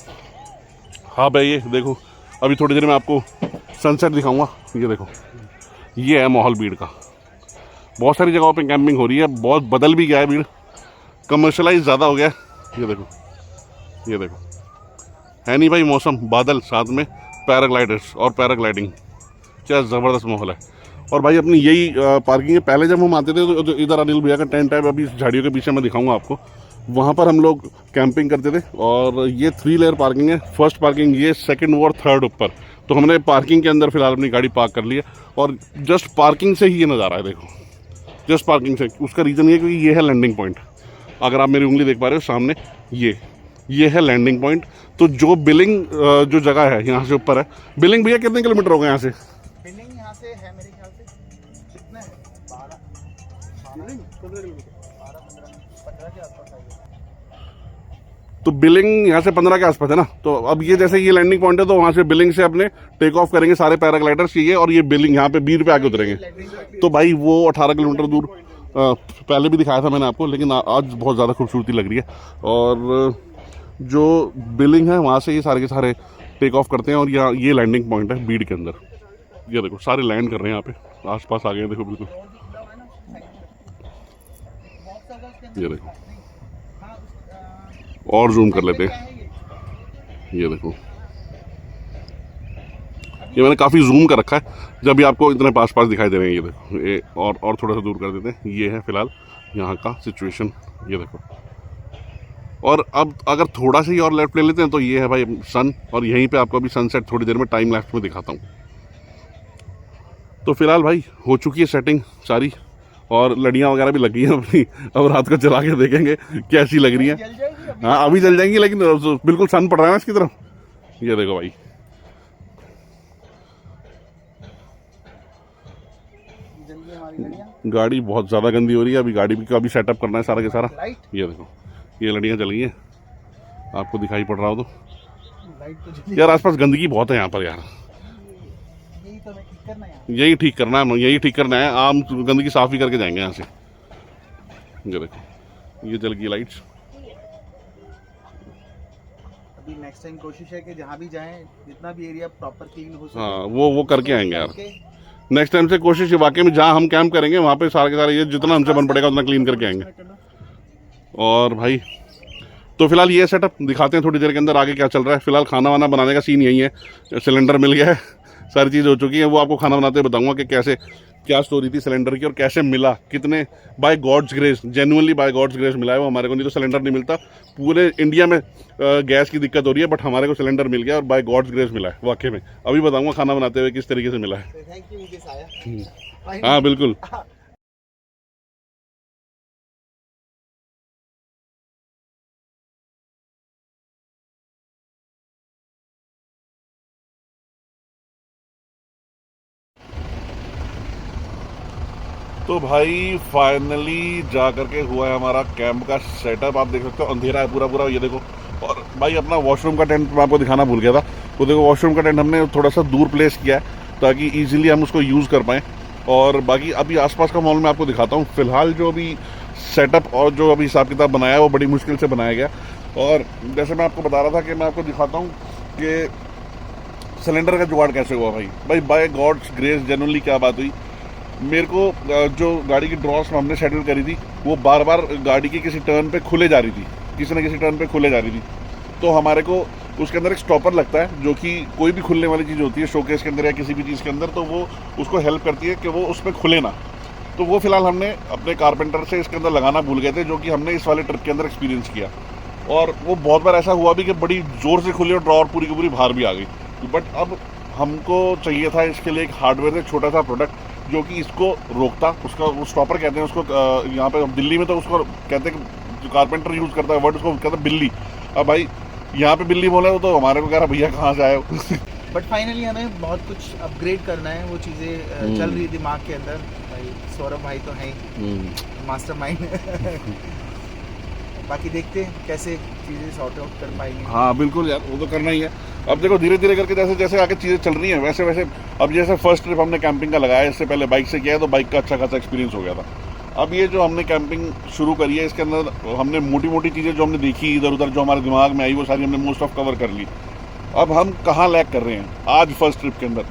हाँ भाई ये देखो, अभी थोड़ी देर में आपको सनसेट दिखाऊंगा। ये देखो, ये है माहौल बीड़ का। बहुत सारी जगहों पे कैंपिंग हो रही है, बहुत बदल भी गया है बीड़, कमर्शलाइज ज़्यादा हो गया है। ये देखो, ये देखो, है नहीं भाई मौसम, बादल, साथ में पैराग्लाइडर्स और पैराग्लाइडिंग, क्या ज़बरदस्त माहौल है। और भाई अपनी यही पार्किंग है। पहले जब हम आते थे तो इधर अनिल भैया का टेंट है, अभी झाड़ियों के पीछे मैं दिखाऊंगा आपको, वहाँ पर हम लोग कैंपिंग करते थे। और ये 3 लेयर पार्किंग है, फर्स्ट पार्किंग ये, सेकंड वो और थर्ड ऊपर। तो हमने पार्किंग के अंदर फिलहाल अपनी गाड़ी पार्क कर ली है और जस्ट पार्किंग से ही ये नज़ारा है। देखो, जस्ट पार्किंग से। उसका रीज़न ये क्योंकि ये है लैंडिंग पॉइंट। अगर आप मेरी उंगली देख पा रहे हो सामने, ये है लैंडिंग पॉइंट। तो जो बिलिंग जो जगह है यहाँ से ऊपर है, बिलिंग भैया कितने किलोमीटर हो गए यहाँ से? बिलिंग यहाँ से है मेरे ख्याल से कितना है, 15 के आसपास आएगा। तो बिलिंग यहाँ से 15 के आसपास है ना। तो अब ये जैसे ये लैंडिंग पॉइंट है, तो वहाँ से बिलिंग से अपने टेक ऑफ करेंगे सारे पैराग्लाइडर्स ये, और ये बिलिंग यहाँ पे बीर पे आके उतरेंगे। तो भाई वो 18 किलोमीटर दूर पहले भी दिखाया था मैंने आपको, लेकिन आज बहुत ज़्यादा खूबसूरती लग रही है। और जो बिलिंग है वहाँ से ये सारे के सारे टेक ऑफ करते हैं, और यहाँ ये लैंडिंग पॉइंट है बीड़ के अंदर। ये देखो सारे लैंड कर रहे हैं यहाँ पे, आसपास आ गए हैं, देखो बिल्कुल। ये देखो, और जूम कर लेते हैं। ये देखो, ये मैंने काफ़ी जूम कर रखा है, जब भी आपको इतने पास दिखाई दे रहे हैं। ये देखो, ये और थोड़ा सा दूर कर देते हैं। ये है फिलहाल यहाँ का सिचुएशन। ये देखो, और अब अगर थोड़ा सा ही और लेफ्ट ले लेते हैं तो ये है भाई सन, और यहीं पे आपको अभी सनसेट थोड़ी देर में टाइम लैप्स में दिखाता हूँ। तो फिलहाल भाई हो चुकी है सेटिंग सारी, और लड़ियाँ वगैरह भी लगी हैं अपनी। अब रात को चला के देखेंगे कैसी लग रही हैं। हाँ अभी जल जाएंगी, लेकिन बिल्कुल सन पड़ रहा है ना इसकी तरफ। ये देखो भाई, गाड़ी बहुत ज़्यादा गंदी हो रही है। अभी गाड़ी का भी सेटअप करना है सारा के सारा। ये देखो, ये लड़ियाँ जल गई हैं, आपको दिखाई पड़ रहा हो तो। यार आसपास गंदगी बहुत है यहाँ पर यार, यही ठीक करना है। आम गंदगी साफ ही करके जाएंगे यहाँ से। ये देखो, ये जल गई लाइट्स। अभी नेक्स्ट टाइम कोशिश है कि जहाँ भी जाएं जितना भी एरिया प्रॉपर क्लीन हो सके, हाँ वो करके आएंगे यार। नेक्स्ट टाइम से कोशिश है वाकई में, जहाँ हम कैंप करेंगे वहाँ पे सारे के सारे ये जितना हमसे बन पड़ेगा उतना क्लीन करके आएंगे। और भाई तो फिलहाल ये सेटअप दिखाते हैं थोड़ी देर के अंदर आगे क्या चल रहा है। फिलहाल खाना वाना बनाने का सीन यही है, सिलेंडर मिल गया है, सारी चीज़ हो चुकी है। वो आपको खाना बनाते बताऊंगा कि कैसे क्या स्टोरी थी सिलेंडर की और कैसे मिला, कितने by God's grace, genuinely by God's grace मिला है वो हमारे को। नहीं तो सिलेंडर नहीं मिलता। पूरे इंडिया में गैस की दिक्कत हो रही है, बट हमारे को सिलेंडर मिल गया और बाय गॉड्स ग्रेस मिला है वाकई में। अभी बताऊंगा खाना बनाते हुए किस तरीके से मिला है। हाँ बिल्कुल। तो भाई फाइनली जा करके हुआ है हमारा कैंप का सेटअप। आप देख सकते हो अंधेरा है पूरा पूरा, ये देखो। और भाई अपना वॉशरूम का टेंट मैं आपको दिखाना भूल गया था। वो देखो वॉशरूम का टेंट हमने थोड़ा सा दूर प्लेस किया है ताकि इजीली हम उसको यूज़ कर पाएँ। और बाकी अभी आसपास का माहौल मैं आपको दिखाता हूँ। फिलहाल जो अभी सेटअप और जो अभी हिसाब किताब बनाया है वो बड़ी मुश्किल से बनाया गया। और जैसे मैं आपको बता रहा था कि मैं आपको दिखाता हूँ कि सिलेंडर का जुगाड़ कैसे हुआ। भाई बाय गॉड्स ग्रेस जेन्युइनली क्या बात हुई, मेरे को जो गाड़ी की ड्रॉस हमने शेड्यूल करी थी वो बार बार गाड़ी के किसी टर्न पे खुले जा रही थी, किसी न किसी टर्न पे खुले जा रही थी। तो हमारे को उसके अंदर एक स्टॉपर लगता है जो कि कोई भी खुलने वाली चीज़ होती है शोकेस के अंदर या किसी भी चीज़ के अंदर, तो वो उसको हेल्प करती है कि वो उस पर खुले ना। तो वो फिलहाल हमने अपने कारपेंटर से इसके अंदर लगाना भूल गए थे, जो कि हमने इस वाले ट्रिप के अंदर एक्सपीरियंस किया। और वो बहुत बार ऐसा हुआ भी कि बड़ी ज़ोर से खुली और ड्रॉर पूरी की पूरी बाहर भी आ गई। बट अब हमको चाहिए था इसके लिए एक हार्डवेयर से छोटा सा प्रोडक्ट जो कि इसको रोकता। उसका वो स्टॉपर कहते हैं उसको, यहाँ पे दिल्ली में तो उसको कहते हैं कि जो कारपेंटर यूज़ करता है वर्ड उसको कहते हैं बिल्ली। अब भाई यहाँ पे बिल्ली बोले तो हमारे को कह रहा भैया कहाँ से आए हो। बट फाइनली हमें बहुत कुछ अपग्रेड करना है, वो चीज़ें चल रही दिमाग के अंदर। भाई सौरभ भाई तो हैं मास्टरमाइंड। बाकी देखते हैं कैसे चीज़ें सॉर्ट आउट कर पाएंगे। हाँ बिल्कुल यार, वो तो करना ही है। अब देखो धीरे धीरे करके जैसे जैसे आगे चीज़ें चल रही हैं वैसे वैसे। अब जैसे फर्स्ट ट्रिप हमने कैंपिंग का लगाया, इससे पहले बाइक से किया है तो बाइक का अच्छा खासा एक्सपीरियंस हो गया था। अब ये जो हमने कैंपिंग शुरू करी है इसके अंदर हमने मोटी मोटी चीज़ें जो हमने देखी इधर उधर जो हमारे दिमाग में आई वो सारी हमने मोस्ट ऑफ कवर कर ली। अब हम कहाँ लैग कर रहे हैं आज फर्स्ट ट्रिप के अंदर,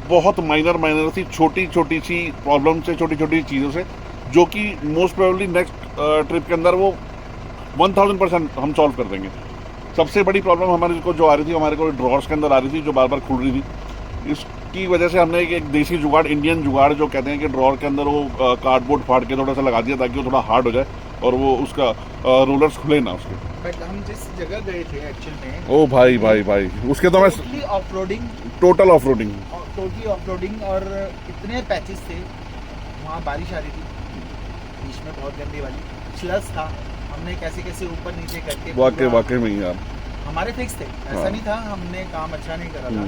बहुत माइनर सी छोटी छोटी सी प्रॉब्लम से, छोटी छोटी चीज़ों से, जो कि मोस्ट प्रोबेबली नेक्स्ट ट्रिप के अंदर वो 1000% हम सॉल्व कर देंगे। सबसे बड़ी प्रॉब्लम हमारे को जो आ रही थी, हमारे को ड्रॉर्स के अंदर आ रही थी जो बार बार खुल रही थी। इसकी वजह से हमने एक देसी जुगाड़, इंडियन जुगाड़ जो कहते हैं कि ड्रॉर के अंदर वो कार्डबोर्ड फाड़ के थोड़ा सा लगा दिया ताकि वो थोड़ा हार्ड हो जाए और वो उसका रोलर्स खुले ना उसके। बट हम जिस जगह गए थे एक्चुअल में, ओ भाई उसके तो मैं totally off roading, total off roading, totally off roading. और इतने पैचेस थे, वहाँ बारिश आ रही थी बीच में बहुत गंदी वाली, स्लस था। हमने कैसे कैसे ऊपर नीचे करके वाकई में यार हमारे फिक्स थे, ऐसा नहीं था हमने काम अच्छा नहीं करा था।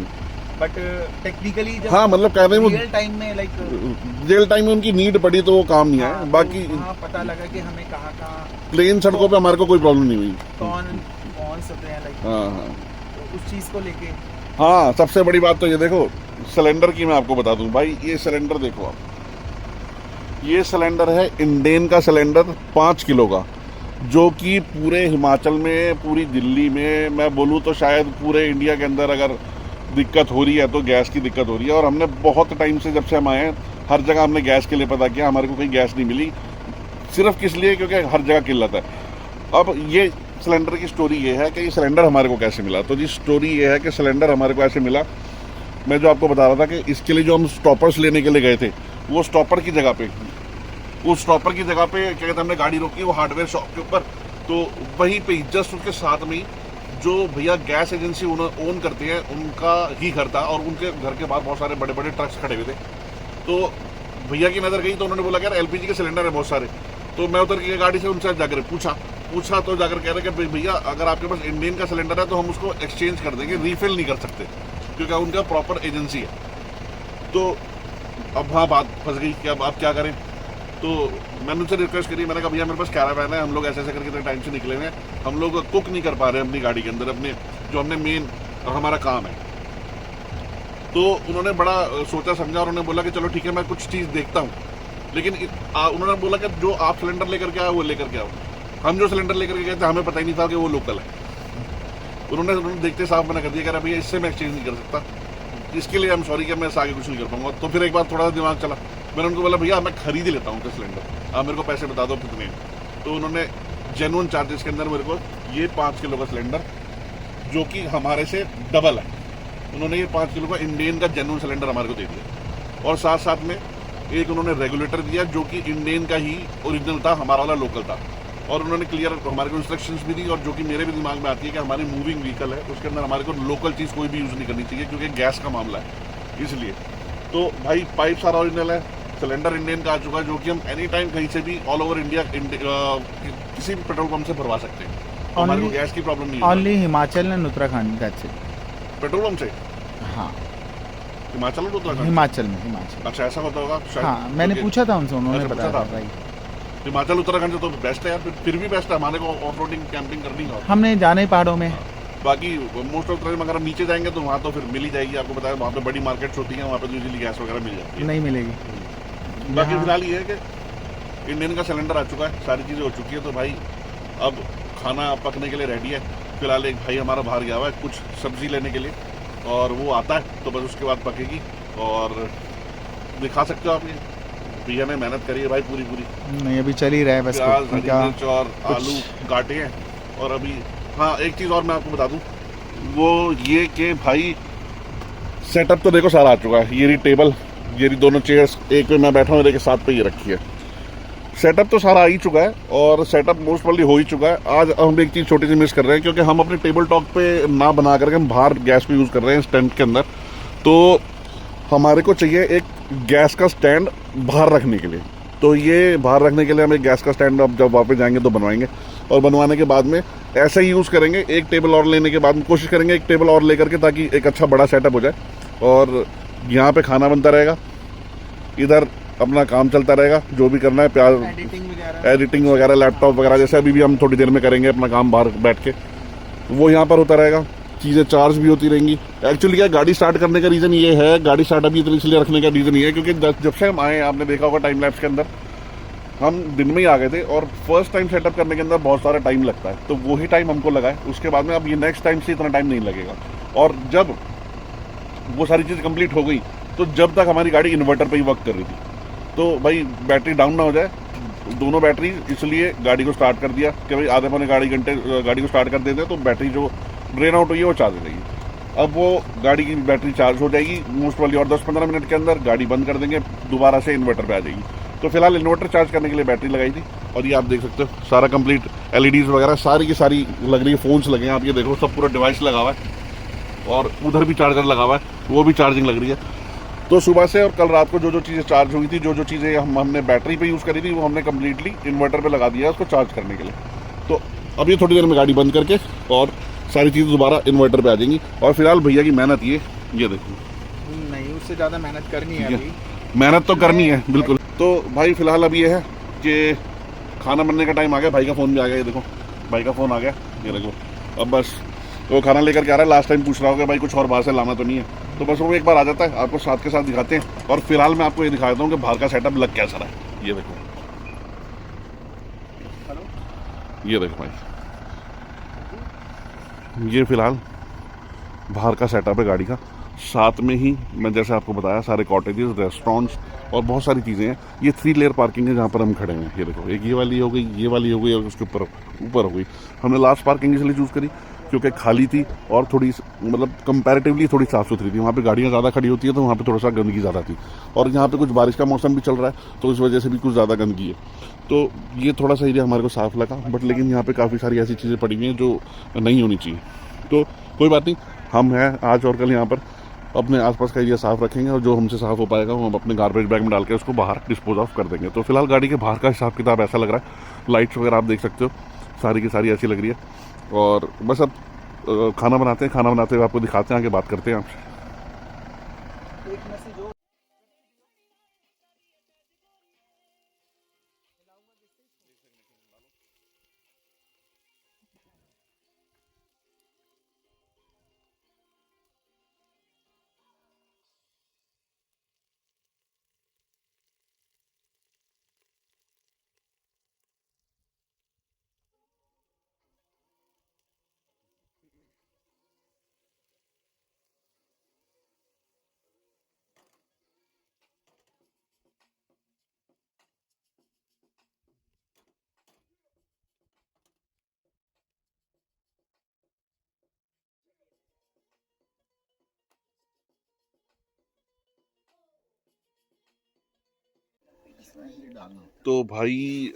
बट टेक्निकली जब हाँ मतलब कह रहे हैं रियल टाइम में रियल टाइम में उनकी नीड पड़ी तो वो काम नहीं है। हाँ, बाकी तो पता लगा कि हमें कहाँ प्लेन सड़कों पे हमारे को कोई प्रॉब्लम नहीं हुई। कौन सब हैं हाँ तो उस चीज़ को लेके। हाँ सबसे बड़ी बात तो ये देखो सिलेंडर की मैं आपको बता दूं भाई, ये सिलेंडर देखो आप, ये सिलेंडर है इंडेन का सिलेंडर 5 किलो का, जो कि पूरे हिमाचल में, पूरी दिल्ली में, मैं बोलूँ तो शायद पूरे इंडिया के अंदर अगर दिक्कत हो रही है तो गैस की दिक्कत हो रही है। और हमने बहुत टाइम से जब से हम आए हैं हर जगह हमने गैस के लिए पता किया, हमारे को कहीं गैस नहीं मिली। सिर्फ किस लिए? क्योंकि हर जगह किल्लत है। अब ये सिलेंडर की स्टोरी ये है कि ये सिलेंडर हमारे को कैसे मिला। तो जी स्टोरी ये है कि सिलेंडर हमारे को ऐसे मिला, मैं जो आपको बता रहा था कि इसके लिए जो हम स्टॉपर्स लेने के लिए गए थे, वो स्टॉपर की जगह पे, उस स्टॉपर की जगह पे क्या कहते हैं हमने गाड़ी रोकी वो हार्डवेयर शॉप के ऊपर। तो वहीं पे जस्ट उसके साथ में जो भैया गैस एजेंसी ओन करते हैं उनका ही घर था, और उनके घर के बाहर बहुत सारे बड़े बड़े ट्रक्स खड़े हुए थे। तो भैया की नज़र गई तो उन्होंने बोला कि यार एलपीजी के सिलेंडर है बहुत सारे। तो मैं उतर के गाड़ी से उनसे जाकर पूछा तो जाकर कह रहे कि भैया अगर आपके पास इंडियन का सिलेंडर है तो हम उसको एक्सचेंज कर देंगे, रीफिल नहीं कर सकते क्योंकि उनका प्रॉपर एजेंसी है। तो अब हाँ बात फंस गई कि अब आप क्या करें। तो मैंने उनसे रिक्वेस्ट करी, मैंने कहा भैया मेरे पास कैरावैन है, हम लोग ऐसे ऐसे करके टाइम से निकले हुए हैं, हम लोग कुक नहीं कर पा रहे अपनी गाड़ी के अंदर अपने जो हमने मेन हमारा काम है। तो उन्होंने बड़ा सोचा समझा और उन्होंने बोला कि चलो ठीक है मैं कुछ चीज़ देखता हूँ। लेकिन उन्होंने बोला कि जो आप सिलेंडर लेकर के आओ वो लेकर के आओ। हम जो सिलेंडर लेकर के गए थे हमें पता ही नहीं था कि वो लोकल है। उन्होंने देखते साफ मना कर दिया कि भैया इससे मैं एक्सचेंज नहीं कर सकता, इसके लिए हम सॉरी कि मैं आगे कुछ नहीं कर पाऊंगा। तो फिर एक बार थोड़ा सा दिमाग चला, मैंने उनको बोला भैया मैं खरीद ही लेता हूँ सिलेंडर, आप मेरे को पैसे बता दो कितने। तो उन्होंने जेन्युइन चार्जेस के अंदर मेरे को ये 5 किलो का सिलेंडर जो कि हमारे से डबल है, उन्होंने ये 5 किलो का इंडियन का जेन्युइन सिलेंडर हमारे को दे दिया। और साथ साथ में एक उन्होंने रेगुलेटर दिया जो कि इंडियन का ही ओरिजिनल था, हमारा वाला लोकल था। और उन्होंने क्लियर हमारे को इंस्ट्रक्शंस भी दी, और जो कि मेरे भी दिमाग में आती है कि हमारी मूविंग व्हीकल है उसके अंदर हमारे को लोकल चीज़ कोई भी यूज़ नहीं करनी चाहिए क्योंकि गैस का मामला है इसलिए। तो भाई पाइप सारा ओरिजिनल है, सिलेंडर इंडियन का आ चुका है, जो कि हम एनी टाइम कहीं से भी ऑल ओवर इंडिया किसी भी पेट्रोल पंप से भरवा सकते हैं। तो हमारे को Only- गैस की प्रॉब्लम नहीं होगी। Only Himachal and Uttarakhand, that's it. Petrol pump से हाँ, हिमाचल और उत्तराखंड? हिमाचल में, हिमाचल। अच्छा, ऐसा होता होगा शायद। हाँ, मैंने क्योंकि पूछा था उनसे, उन्होंने अच्छा, बताया पूछा था था। भाई। हिमाचल उत्तराखंड से तो बेस्ट है यार, फिर भी बेस्ट है हमारे को ऑफ रोडिंग कैंपिंग करनी है। हमने जाना ही पहाड़ों में। बाकी मोस्ट ऑफ टाइम अगर हम नीचे जाएंगे तो वहाँ तो फिर मिल ही जाएगी, आपको बताया वहाँ पे बड़ी मार्केट्स होती हैं, वहाँ पे यूजुअली गैस वगैरह मिल जाती है। नहीं मिलेगी। बाकी यहाँ- फिलहाल ये है कि इंडियन का सिलेंडर आ चुका है, सारी चीज़ें हो चुकी है, तो भाई अब खाना पकने के लिए रेडी है। फिलहाल एक भाई हमारा बाहर गया हुआ है कुछ सब्जी लेने के लिए, और वो आता है तो बस उसके बाद पकेगी। और दिखा सकते हो आप, ये भैया ने मेहनत करी है भाई पूरी पूरी। नहीं, अभी चल ही रहा है बस प्याज, हरी उनका। मिर्च और आलू काटे हैं। और अभी हाँ, एक चीज़ और मैं आपको बता दूं, वो ये कि भाई सेटअप तो देखो सारा आ चुका है। ये रही टेबल, ये रही दोनों चेयर्स, एक पे मैं बैठा हूँ, एक साथ पे ये रखी है। सेटअप तो सारा आ ही चुका है और सेटअप मोस्ट प्रोबेबली हो ही चुका है। आज हम एक चीज़ छोटी सी मिस कर रहे हैं, क्योंकि हम अपने टेबल टॉप पे ना बना करके हम बाहर गैस पे यूज़ कर रहे हैं इस टेंट के अंदर। तो हमारे को चाहिए एक गैस का स्टैंड बाहर रखने के लिए। तो ये बाहर रखने के लिए हम एक गैस का स्टैंड अब जब वापस जाएंगे तो बनवाएंगे, और बनवाने के बाद में ऐसे ही यूज़ करेंगे। एक टेबल और लेने के बाद में कोशिश करेंगे एक टेबल और लेकर के, ताकि एक अच्छा बड़ा सेटअप हो जाए और यहाँ पे खाना बनता रहेगा, इधर अपना काम चलता रहेगा, जो भी करना है प्याज एडिटिंग वगैरह लैपटॉप वगैरह, जैसे अभी भी हम थोड़ी देर में करेंगे अपना काम बाहर बैठ के, वो यहाँ पर होता रहेगा। चीज़ें चार्ज भी होती रहेंगी। एक्चुअली क्या गाड़ी स्टार्ट करने का रीज़न ये है, गाड़ी स्टार्ट अभी इसलिए रखने का रीज़न ये है क्योंकि जब से हम आए, आपने देखा होगा टाइम लैप्स के अंदर, हम दिन में ही आ गए थे और फर्स्ट टाइम सेटअप करने के अंदर बहुत सारा टाइम लगता है, तो वही टाइम हमको लगा है। उसके बाद में अब ये नेक्स्ट टाइम से इतना टाइम नहीं लगेगा। और जब वो सारी चीज़ कंप्लीट हो गई, तो जब तक हमारी गाड़ी इन्वर्टर पर ही वर्क कर रही थी, तो भाई बैटरी डाउन ना हो जाए, दोनों बैटरी, इसलिए गाड़ी को स्टार्ट कर दिया कि भाई आधे पौने घंटे गाड़ी को स्टार्ट कर देते हैं तो बैटरी जो ड्रेन आउट हुई है वो चार्ज हो जाएगी। अब वो गाड़ी की बैटरी चार्ज हो जाएगी मोस्ट वाली, और 10-15 मिनट के अंदर गाड़ी बंद कर देंगे, दोबारा से इन्वर्टर पे आ जाएगी। तो फिलहाल इन्वर्टर चार्ज करने के लिए बैटरी लगाई थी, और ये आप देख सकते हो सारा कंप्लीट LEDs वगैरह सारी की सारी लग रही है, फोन्स लगे हैं, आप ये देखो सब पूरा डिवाइस लगा हुआ है, और उधर भी चार्जर लगा हुआ है, वो भी चार्जिंग लग रही है। तो सुबह से और कल रात को जो जो चीज़ें चार्ज हुई थी, जो जो चीज़ें हमने बैटरी पे यूज़ करी थी, वो हमने कम्प्लीटली इन्वर्टर पे लगा दिया है उसको चार्ज करने के लिए। तो अब ये थोड़ी देर में गाड़ी बंद करके और सारी चीज़ें दोबारा इन्वर्टर पे आ जाएंगी। और फिलहाल भैया की मेहनत ये देखो, नहीं, उससे ज़्यादा मेहनत करनी है अभी। मेहनत तो करनी है बिल्कुल। तो भाई फिलहाल अब ये है कि खाना बनने का टाइम आ गया, भाई का फ़ोन भी आ गया, ये देखो भाई का फ़ोन आ गया, ये देखो। अब बस वो खाना लेकर के आ रहा है, लास्ट टाइम पूछ रहा होगा भाई कुछ और बाहर से लाना तो नहीं है, तो बस वो एक बार आ जाता है, आपको साथ के साथ दिखाते हैं। और फिलहाल मैं आपको ये दिखा देता हूँ कि बाहर का सेटअप लग कैसा रहा है। ये देखो, ये देखो भाई, ये फिलहाल बाहर का सेटअप है गाड़ी का। साथ में ही मैं जैसे आपको बताया सारे कॉटेजेस, रेस्टोरेंट्स और बहुत सारी चीज़ें हैं। ये 3 लेयर पार्किंग है जहाँ पर हम खड़े हैं। ये देखो, एक ये वाली हो गई, ये वाली हो गई, और उसके ऊपर हो गई। हमने लास्ट पार्किंग इसलिए चूज़ करी क्योंकि खाली थी और थोड़ी मतलब कंपैरेटिवली थोड़ी साफ़ सुथरी थी। वहाँ पे गाड़ियाँ ज़्यादा खड़ी होती है तो वहाँ पे थोड़ा सा गंदगी ज़्यादा थी, और यहाँ पे कुछ बारिश का मौसम भी चल रहा है तो इस वजह से भी कुछ ज़्यादा गंदगी है। तो ये थोड़ा सा एरिया हमारे को साफ़ लगा, बट लेकिन यहाँ पे काफ़ी सारी ऐसी चीज़ें पड़ी हुई हैं जो नहीं होनी चाहिए। तो कोई बात नहीं, हम हैं आज और कल यहाँ पर अपने आसपास का एरिया साफ़ रखेंगे, और जो हमसे साफ़ हो पाएगा वो हम अपने गार्बेज बैग में डाल के उसको बाहर डिस्पोज ऑफ कर देंगे। तो फिलहाल गाड़ी के बाहर का हिसाब किताब ऐसा लग रहा है। लाइट्स वगैरह आप देख सकते हो सारी की सारी ऐसी लग रही है। और बस अब खाना बनाते हैं, खाना बनाते हुए आपको दिखाते हैं, आगे बात करते हैं आपसे। तो भाई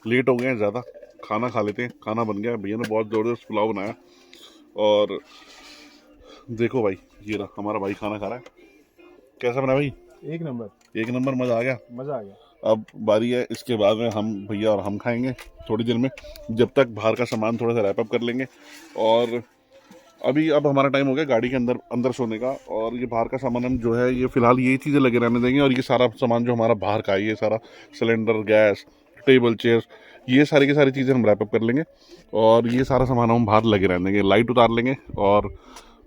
लेट हो गए हैं ज़्यादा, खाना खा लेते हैं। खाना बन गया, भैया ने बहुत ज़बरदस्त पुलाव बनाया, और देखो भाई ये रहा हमारा भाई खाना खा रहा है। कैसा बना भाई? एक नंबर। एक नंबर, मज़ा आ गया। मज़ा आ गया। अब बारी है इसके बाद में हम भैया और हम खाएंगे थोड़ी देर में, जब तक बाहर का सामान थोड़ा सा रैप अप कर लेंगे। और अब हमारा टाइम हो गया गाड़ी के अंदर सोने का, और ये बाहर का सामान हम जो है ये फ़िलहाल यही चीज़ें लगे रहने देंगे। और ये सारा सामान जो हमारा बाहर का है, ये सारा सिलेंडर, गैस, टेबल, चेयर, ये सारी की सारी चीज़ें हम रैप अप कर लेंगे और ये सारा सामान हम बाहर लगे रहने देंगे। लाइट उतार लेंगे और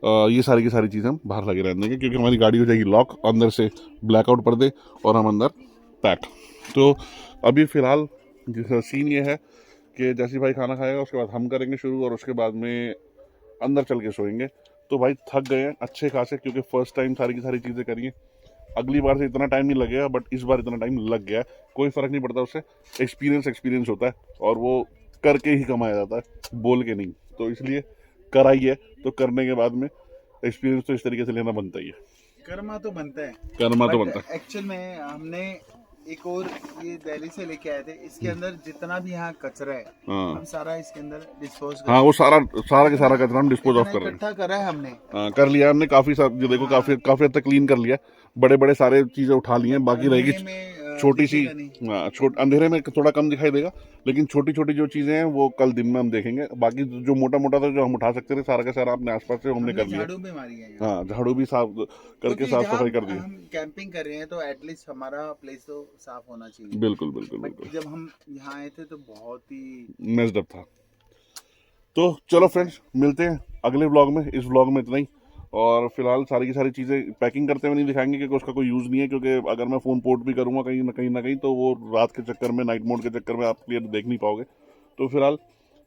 ये सारी की सारी चीज़ें हम बाहर लगे रहने देंगे, क्योंकि हमारी गाड़ी हो जाएगी लॉक, अंदर से ब्लैकआउट पर्दे और हम अंदर पैक। तो अभी फ़िलहाल सीन ये है कि जैसे भाई खाना खाएगा उसके बाद हम करेंगे शुरू, और उसके बाद में अंदर चल के सोएंगे। तो भाई थक गए हैं अच्छे खासे, क्योंकि फर्स्ट टाइम सारी की सारी चीज़ें करी हैं। अगली बार से इतना टाइम नहीं लगेगा, बट इस बार इतना टाइम लग गया है। कोई फ़र्क नहीं पड़ता उससे, एक्सपीरियंस होता है और वो करके ही कमाया जाता है, बोल के नहीं। तो इसलिए कराई है, तो करने के बाद में एक्सपीरियंस तो इस तरीके से लेना बनता ही है। कर्मा तो बनता है, कर्मा तो बनता है। एक्चुअल में हमने एक और ये दिल्ली से लेके आए थे, इसके अंदर जितना भी यहाँ कचरा है हाँ हम सारा इसके अंदर डिस्पोज हाँ, वो सारा के सारा कचरा हम डिस्पोज ऑफ कर रहे हैं। इकट्ठा करा है हमने। हाँ, कर लिया हमने काफ़ी सारा, जो देखो काफ़ी हद तक क्लीन कर लिया, बड़े बड़े सारे चीज़ें उठा ली हैं। बाकी रहेगी छोटी सी, हाँ अंधेरे में थोड़ा कम दिखाई देगा, लेकिन छोटी छोटी जो चीज़ें हैं वो कल दिन में हम देखेंगे। बाकी जो मोटा मोटा था जो हम उठा सकते थे, सारा का सारा अपने आसपास से हमने कर लिया। झाड़ू भी मारी है, हाँ, झाड़ू भी साफ करके साफ सफाई कर दी। हम कैंपिंग कर रहे हैं तो एटलीस्ट हमारा प्लेस तो साफ होना चाहिए। बिल्कुल बिल्कुल बिल्कुल। जब हम यहाँ आए थे तो बहुत ही मेस्ड अप था। तो चलो फ्रेंड्स, मिलते हैं अगले व्लॉग में। इस व्लॉग में इतना ही, और फिलहाल सारी की सारी चीज़ें पैकिंग करते हुए नहीं दिखाएंगे, क्योंकि उसका कोई यूज़ नहीं है। क्योंकि अगर मैं फ़ोन पोर्ट भी करूँगा कहीं ना कहीं तो वो रात के चक्कर में, नाइट मोड के चक्कर में आप क्लियर देख नहीं पाओगे। तो फिलहाल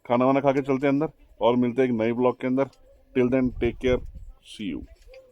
खाना वाना खा के चलते हैं अंदर और मिलते हैं एक नए व्लॉग के अंदर। Till then take care, see you.